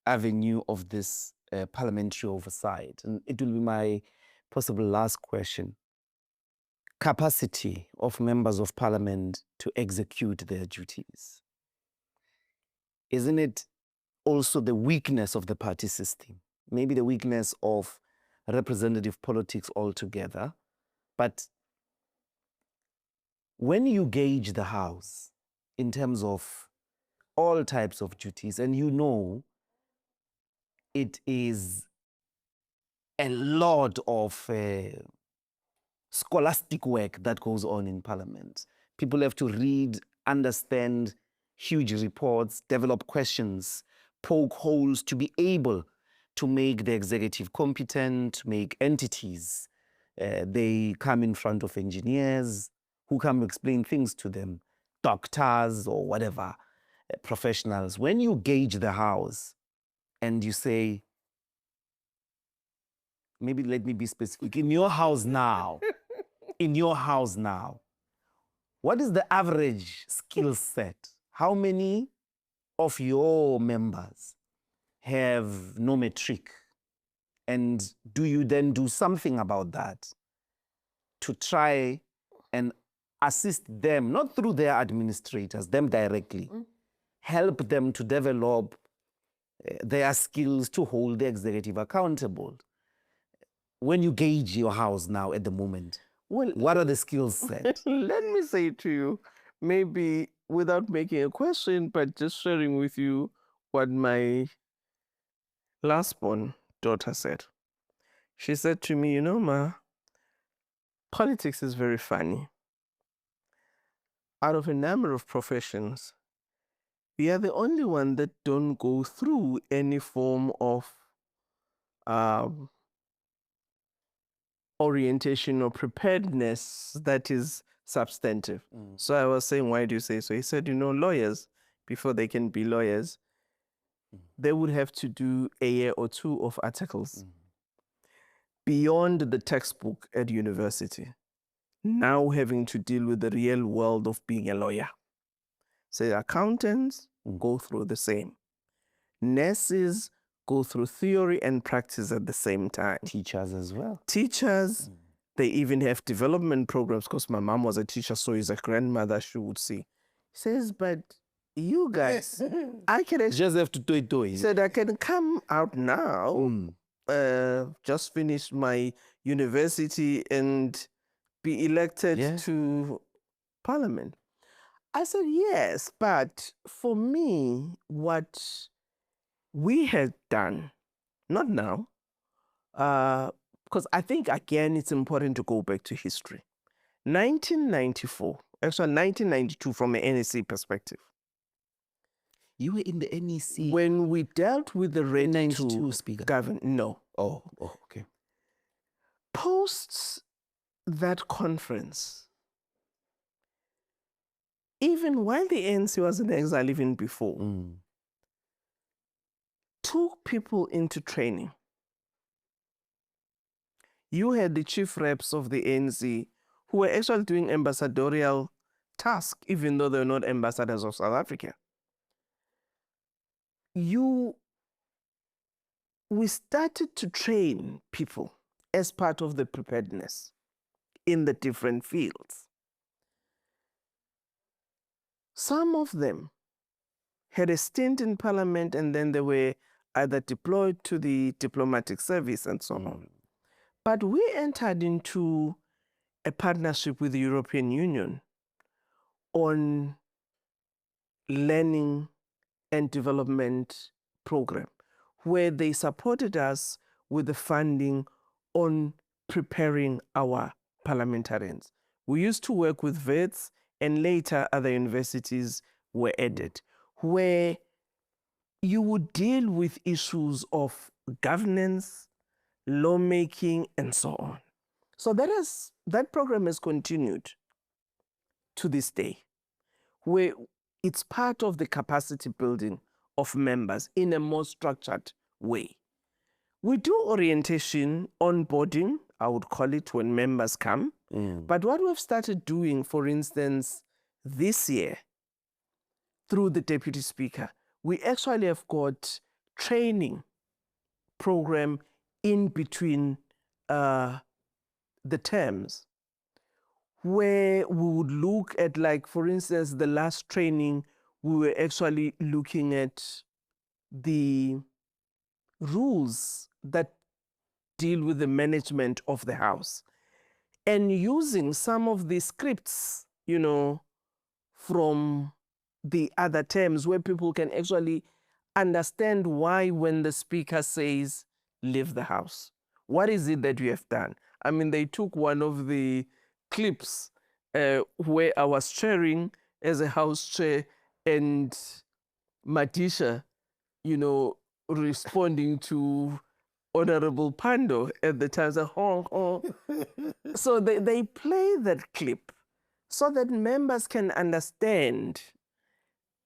avenue of this parliamentary oversight. And it will be my possible last question. Capacity of members of parliament to execute their duties. Isn't it also the weakness of the party system? Maybe the weakness of representative politics altogether. But when you gauge the House in terms of all types of duties, and you know it is a lot of scholastic work that goes on in parliament. People have to read, understand huge reports, develop questions, poke holes to be able to make the executive competent, make entities. They come in front of engineers who come explain things to them, doctors or whatever, professionals. When you gauge the House and you say, maybe let me be specific, in your house now, what is the average skill set? How many of your members have no matric? And do you then do something about that to try and assist them, not through their administrators, them directly, help them to develop their skills to hold the executive accountable. When you gauge your house now at the moment, Well, what are the skills set? let me say to you, maybe without making a question, but just sharing with you what my last born daughter said. She said to me, Ma, politics is very funny. Out of a number of professions, we are the only one that don't go through any form of orientation or preparedness that is substantive. So I was saying, why do you say so? He said, lawyers, before they can be lawyers, they would have to do a year or two of articles beyond the textbook at university. Now having to deal with the real world of being a lawyer. So accountants go through the same. Nurses go through theory and practice at the same time. Teachers as well. Teachers, they even have development programs, because my mom was a teacher, so as a grandmother, she would see. Says, but you guys, I can just have to do it. Said I can come out now, just finish my university and be elected to parliament. I said, yes, but for me, what we had done, not now, because I think, again, it's important to go back to history. 1994, actually 1992 from an NEC perspective. You were in the NEC? When we dealt with the Red 92 speaker? Govern, no. Oh, okay. Post that conference, even while the ANC was in exile even before, took people into training. You had the chief reps of the ANC who were actually doing ambassadorial tasks, even though they were not ambassadors of South Africa. We started to train people as part of the preparedness in the different fields. Some of them had a stint in parliament, and then they were either deployed to the diplomatic service and so on. But we entered into a partnership with the European Union on learning and development program, where they supported us with the funding on preparing our parliamentarians. We used to work with VETS, and later other universities were added, where you would deal with issues of governance, lawmaking, and so on. So that program has continued to this day, where it's part of the capacity building of members in a more structured way. We do orientation, onboarding, I would call it, when members come. But what we've started doing, for instance, this year, through the Deputy Speaker, we actually have got training program in between the terms, where we would look at, like, for instance, the last training, we were actually looking at the rules that deal with the management of the House, and using some of the scripts, from the other terms, where people can actually understand why, when the Speaker says, leave the House, what is it that you have done? I mean, they took one of the clips where I was chairing as a House chair, and Madisha, responding to Honorable Pando at the time, So they play that clip so that members can understand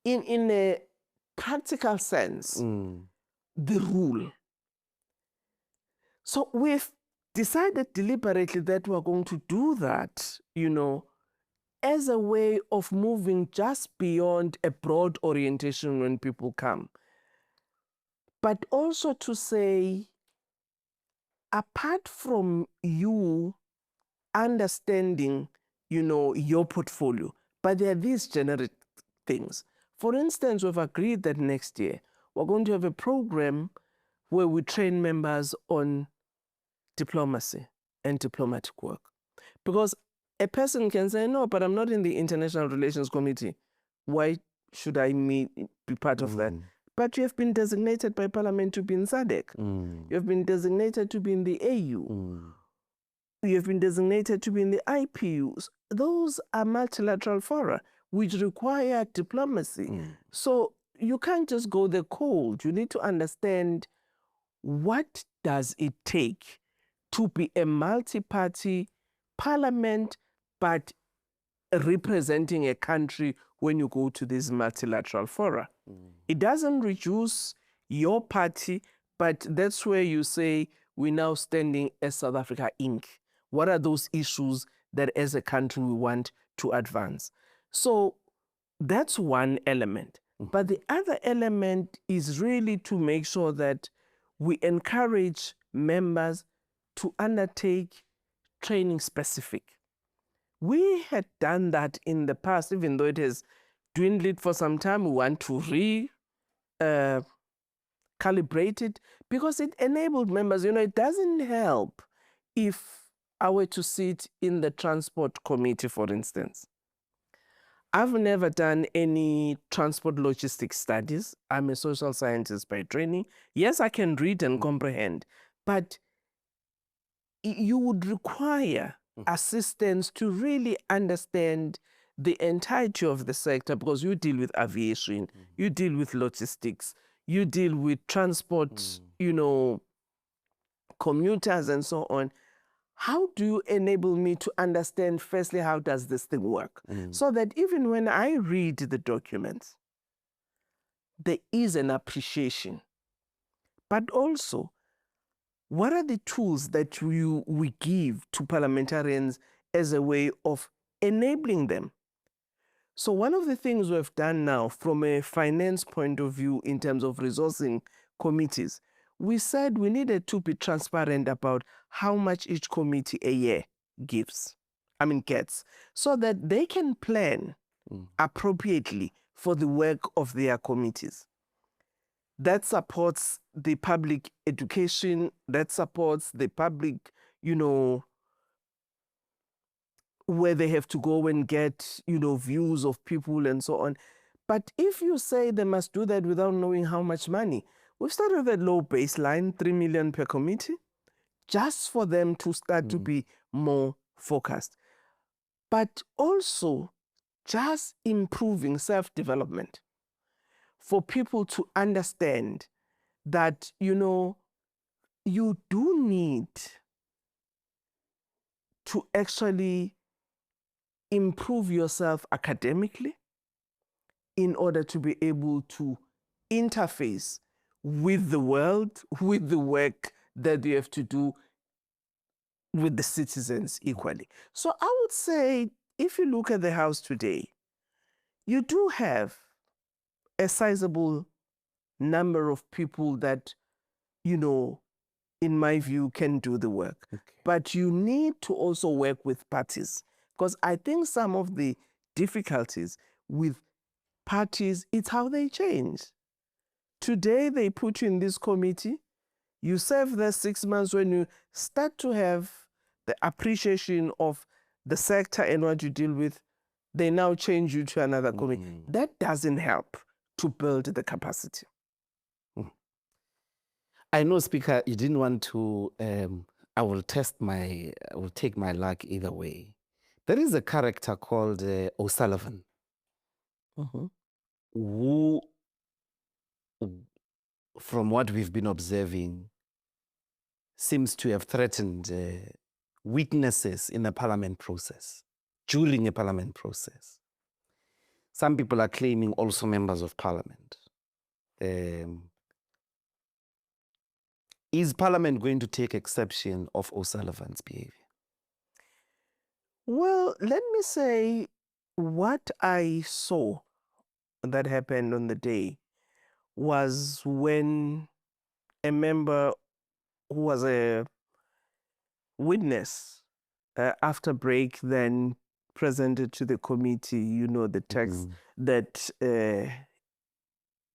in a practical sense the rule. So we've decided deliberately that we're going to do that, as a way of moving just beyond a broad orientation when people come, but also to say, apart from you understanding, your portfolio, but there are these generic things. For instance, we've agreed that next year we're going to have a program where we train members on diplomacy and diplomatic work. Because a person can say, no, but I'm not in the International Relations Committee. Why should I be part of that? But you have been designated by Parliament to be in SADC. You have been designated to be in the AU. You have been designated to be in the IPUs. Those are multilateral fora which require diplomacy. So you can't just go there cold. You need to understand what does it take to be a multi-party parliament, but representing a country when you go to these multilateral fora. It doesn't reduce your party, but that's where you say, we're now standing as South Africa Inc. What are those issues that as a country we want to advance? So that's one element. But the other element is really to make sure that we encourage members to undertake training specific. We had done that in the past, even though it has dwindled for some time. We want to calibrate it because it enabled members. It doesn't help if I were to sit in the transport committee, for instance. I've never done any transport logistics studies. I'm a social scientist by training. Yes, I can read and comprehend, but you would require assistance to really understand the entirety of the sector, because you deal with aviation, you deal with logistics, you deal with transport, commuters and so on. How do you enable me to understand, firstly, how does this thing work? So that even when I read the documents, there is an appreciation. But also, what are the tools that we give to parliamentarians as a way of enabling them? So one of the things we've done now from a finance point of view in terms of resourcing committees, we said we needed to be transparent about how much each committee a year gets, so that they can plan appropriately for the work of their committees. That supports the public education, that supports the public, where they have to go and get, views of people and so on. But if you say they must do that without knowing how much money, we've started with a low baseline, 3 million per committee, just for them to start to be more focused. But also just improving self-development for people to understand that, you do need to actually improve yourself academically in order to be able to interface with the world, with the work that you have to do with the citizens equally. So I would say, if you look at the House today, you do have a sizable number of people that, in my view, can do the work. But you need to also work with parties, because I think some of the difficulties with parties, it's how they change. Today, they put you in this committee. You serve there 6 months. When you start to have the appreciation of the sector and what you deal with, they now change you to another committee. That doesn't help to build the capacity. I know, Speaker, you didn't want to, I will take my luck either way. There is a character called O'Sullivan, who, from what we've been observing, seems to have threatened weaknesses in the parliament process, during a parliament process. Some people are claiming also members of parliament. Is Parliament going to take exception of O'Sullivan's behavior? Well, let me say what I saw that happened on the day was when a member who was a witness after break then presented to the committee, the text that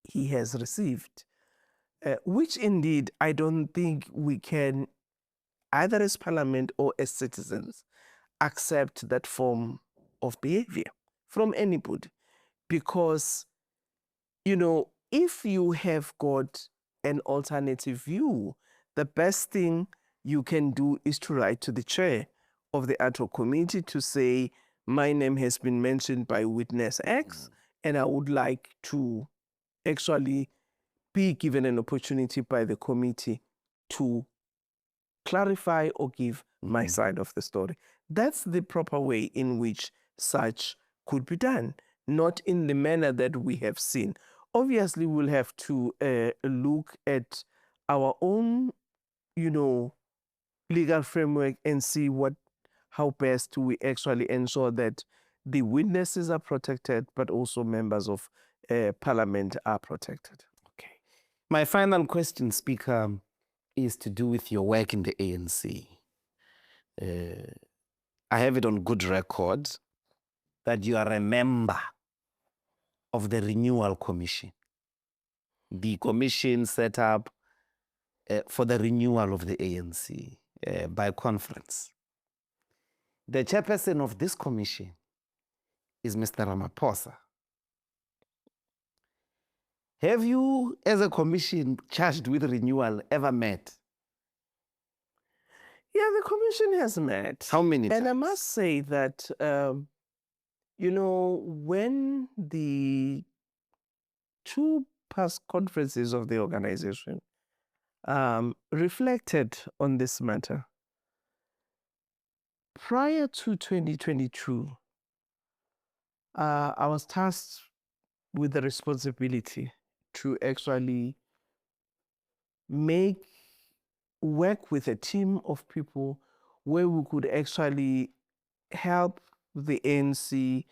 he has received, which indeed I don't think we can, either as parliament or as citizens, accept that form of behavior from anybody. Because, if you have got an alternative view, the best thing you can do is to write to the chair of the ad hoc committee to say, my name has been mentioned by witness X, and I would like to actually be given an opportunity by the committee to clarify or give my side of the story. That's the proper way in which such could be done, not in the manner that we have seen. Obviously, we'll have to look at our own, legal framework and see how best we actually ensure that the witnesses are protected, but also members of parliament are protected. Okay. My final question, Speaker, is to do with your work in the ANC. I have it on good record that you are a member of the Renewal Commission, the commission set up for the renewal of the ANC by conference. The chairperson of this commission is Mr. Ramaphosa. Have you, as a commission charged with renewal, ever met? Yeah, the commission has met. How many times? And I must say that, when the two past conferences of the organization reflected on this matter, prior to 2022, I was tasked with the responsibility to actually work with a team of people where we could actually help the ANC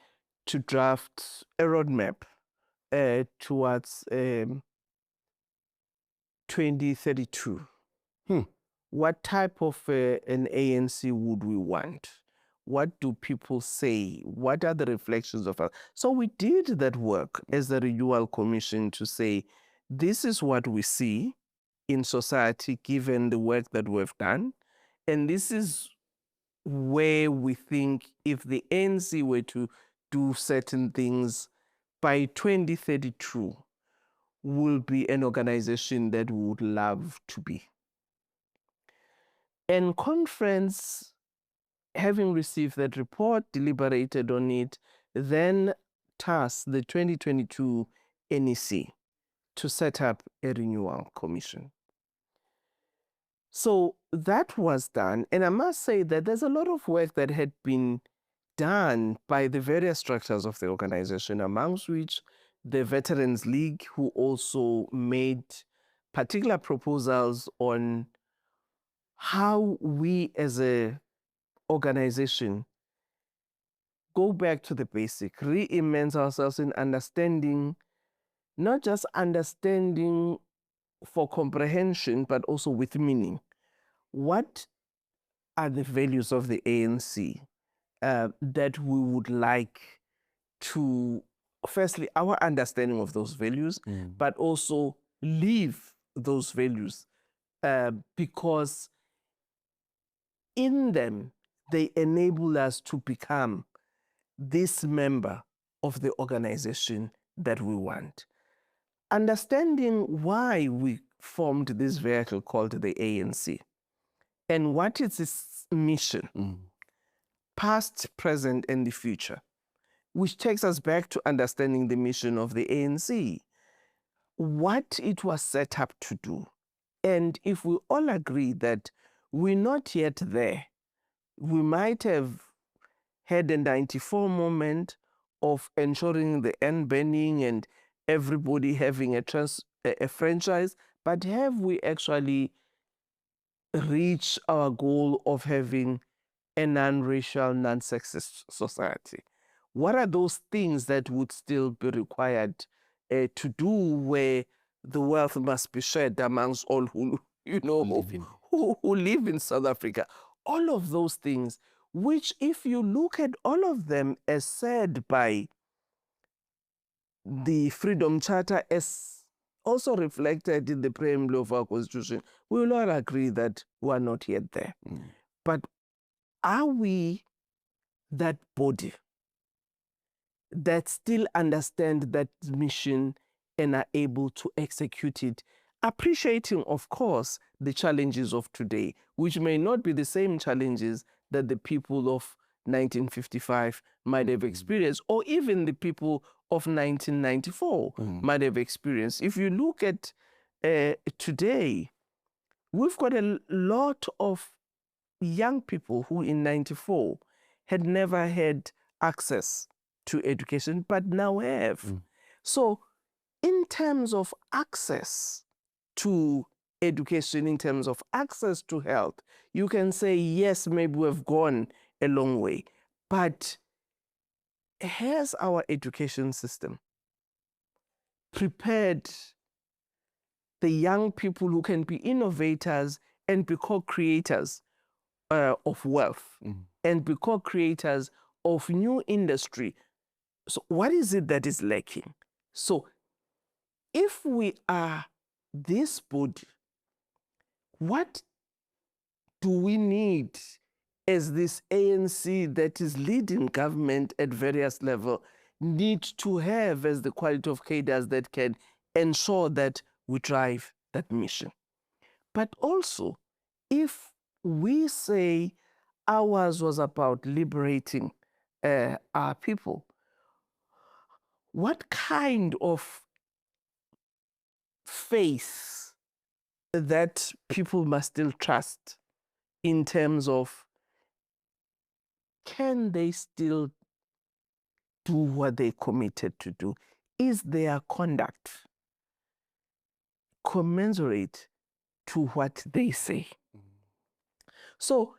to draft a roadmap towards 2032. What type of an ANC would we want? What do people say? What are the reflections of us? So we did that work as the Renewal Commission to say, this is what we see in society given the work that we've done. And this is where we think if the ANC were to do certain things by 2032, will be an organization that we would love to be. And conference, having received that report, deliberated on it, then tasked the 2022 NEC to set up a renewal commission. So that was done. And I must say that there's a lot of work that had been done by the various structures of the organization, amongst which the Veterans League, who also made particular proposals on how we as a organization go back to the basic, re-immerse ourselves in understanding, not just understanding for comprehension, but also with meaning. What are the values of the ANC that we would like to, firstly, our understanding of those values, but also live those values because in them, they enable us to become this member of the organization that we want. Understanding why we formed this vehicle called the ANC and what is its mission, past, present, and the future, which takes us back to understanding the mission of the ANC, what it was set up to do. And if we all agree that we're not yet there, we might have had a 94 moment of ensuring the end banning and everybody having a franchise, but have we actually reached our goal of having a non-racial, non-sexist society? What are those things that would still be required to do where the wealth must be shared amongst all who, who live in South Africa? All of those things, which if you look at all of them as said by the Freedom Charter as also reflected in the preamble of our Constitution. We will all agree that we are not yet there. But are we that body that still understand that mission and are able to execute it, appreciating, of course, the challenges of today, which may not be the same challenges that the people of 1955 might have experienced, or even the people of 1994 might have experienced. If you look at today, we've got a lot of young people who in 94 had never had access to education, but now have. So in terms of access to education, in terms of access to health, you can say, yes, maybe we've gone a long way, but has our education system prepared the young people who can be innovators and be co-creators of wealth and be co-creators of new industry? So what is it that is lacking? So if we are this body, what do we need as this ANC that is leading government at various levels need to have as the quality of cadres that can ensure that we drive that mission? But also, if we say ours was about liberating our people, what kind of faith that people must still trust in terms of, can they still do what they committed to do? Is their conduct commensurate to what they say? So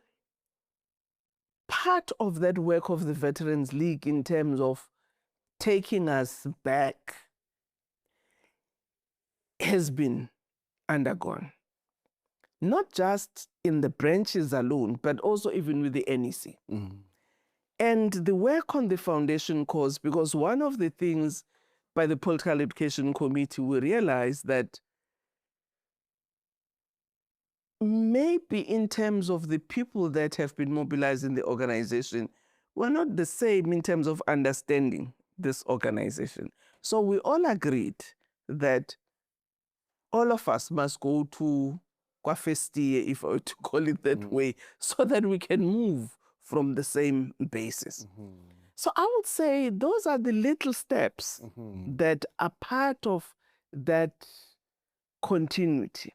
part of that work of the Veterans League in terms of taking us back has been undergone, not just in the branches alone, but also even with the NEC. And the work on the foundation course, because one of the things by the Political Education Committee, we realized that maybe in terms of the people that have been mobilized in the organization, we're not the same in terms of understanding this organization. So we all agreed that all of us must go to first year, if I were to call it that way, so that we can move from the same basis. So I would say those are the little steps that are part of that continuity,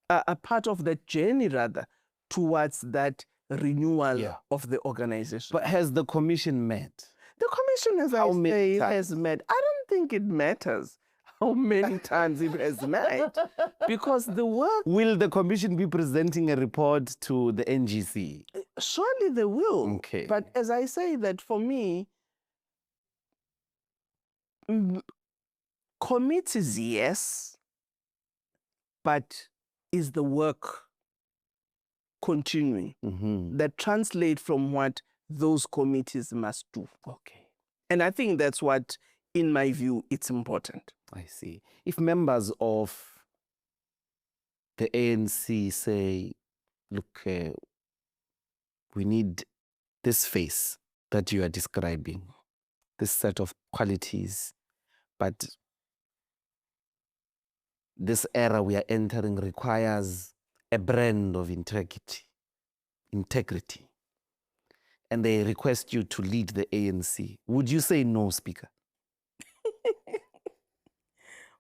a part of that journey, rather, towards that renewal of the organization. But has the commission met? The commission, as I say, has met. I don't think it matters how many times it has met, because the work... Will the commission be presenting a report to the NGC? Surely they will. Okay. But as I say that, for me, committees, yes, but is the work continuing that translate from what those committees must do? Okay. And I think that's what, in my view, it's important. I see. If members of the ANC say, look, we need this face that you are describing, this set of qualities, but this era we are entering requires a brand of integrity, and they request you to lead the ANC, would you say no, Speaker?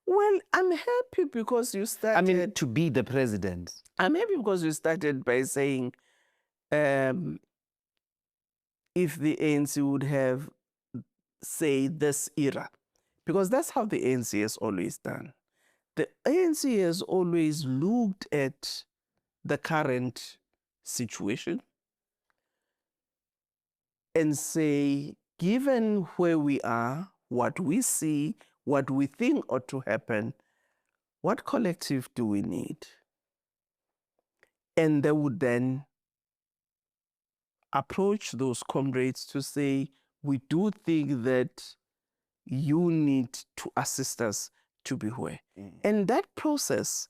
Well, I'm happy because you started... I mean, to be the president. I'm happy because you started by saying if the ANC would have, say, this era, because that's how the ANC has always done. The ANC has always looked at the current situation and say, given where we are, what we see, what we think ought to happen, what collective do we need? And they would then approach those comrades to say, we do think that you need to assist us to be where. And that process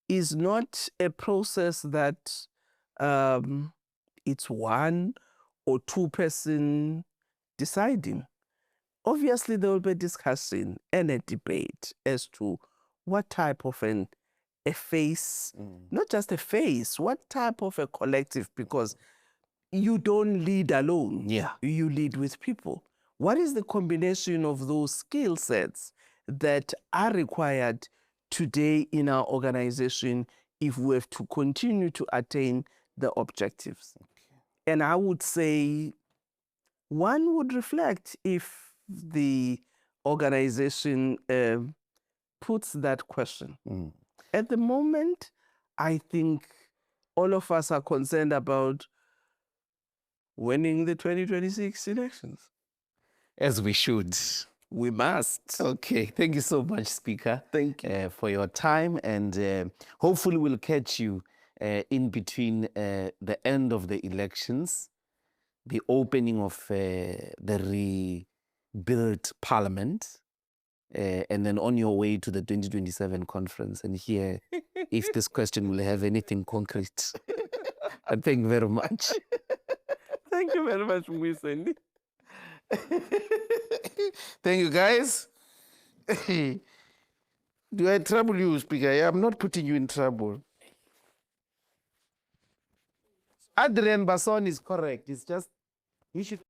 is not a process that it's one or two person deciding. Obviously, there will be discussion and a debate as to what type of a face, not just a face, what type of a collective, because you don't lead alone. Yeah. You lead with people. What is the combination of those skill sets that are required today in our organization if we have to continue to attain the objectives? Okay. And I would say one would reflect if the organization puts that question. At the moment, I think all of us are concerned about winning the 2026 elections. As we should. We must. Okay. Thank you so much, Speaker. Thank you. For your time. And hopefully we'll catch you in between the end of the elections, the opening of the rebuilt parliament, and then on your way to the 2027 conference and hear if this question will have anything concrete. And thank you very much. Thank you very much, Mbuyiseni. Thank you, guys. Do I trouble you, Speaker? I'm not putting you in trouble. Adrian Basson is correct. It's just, you should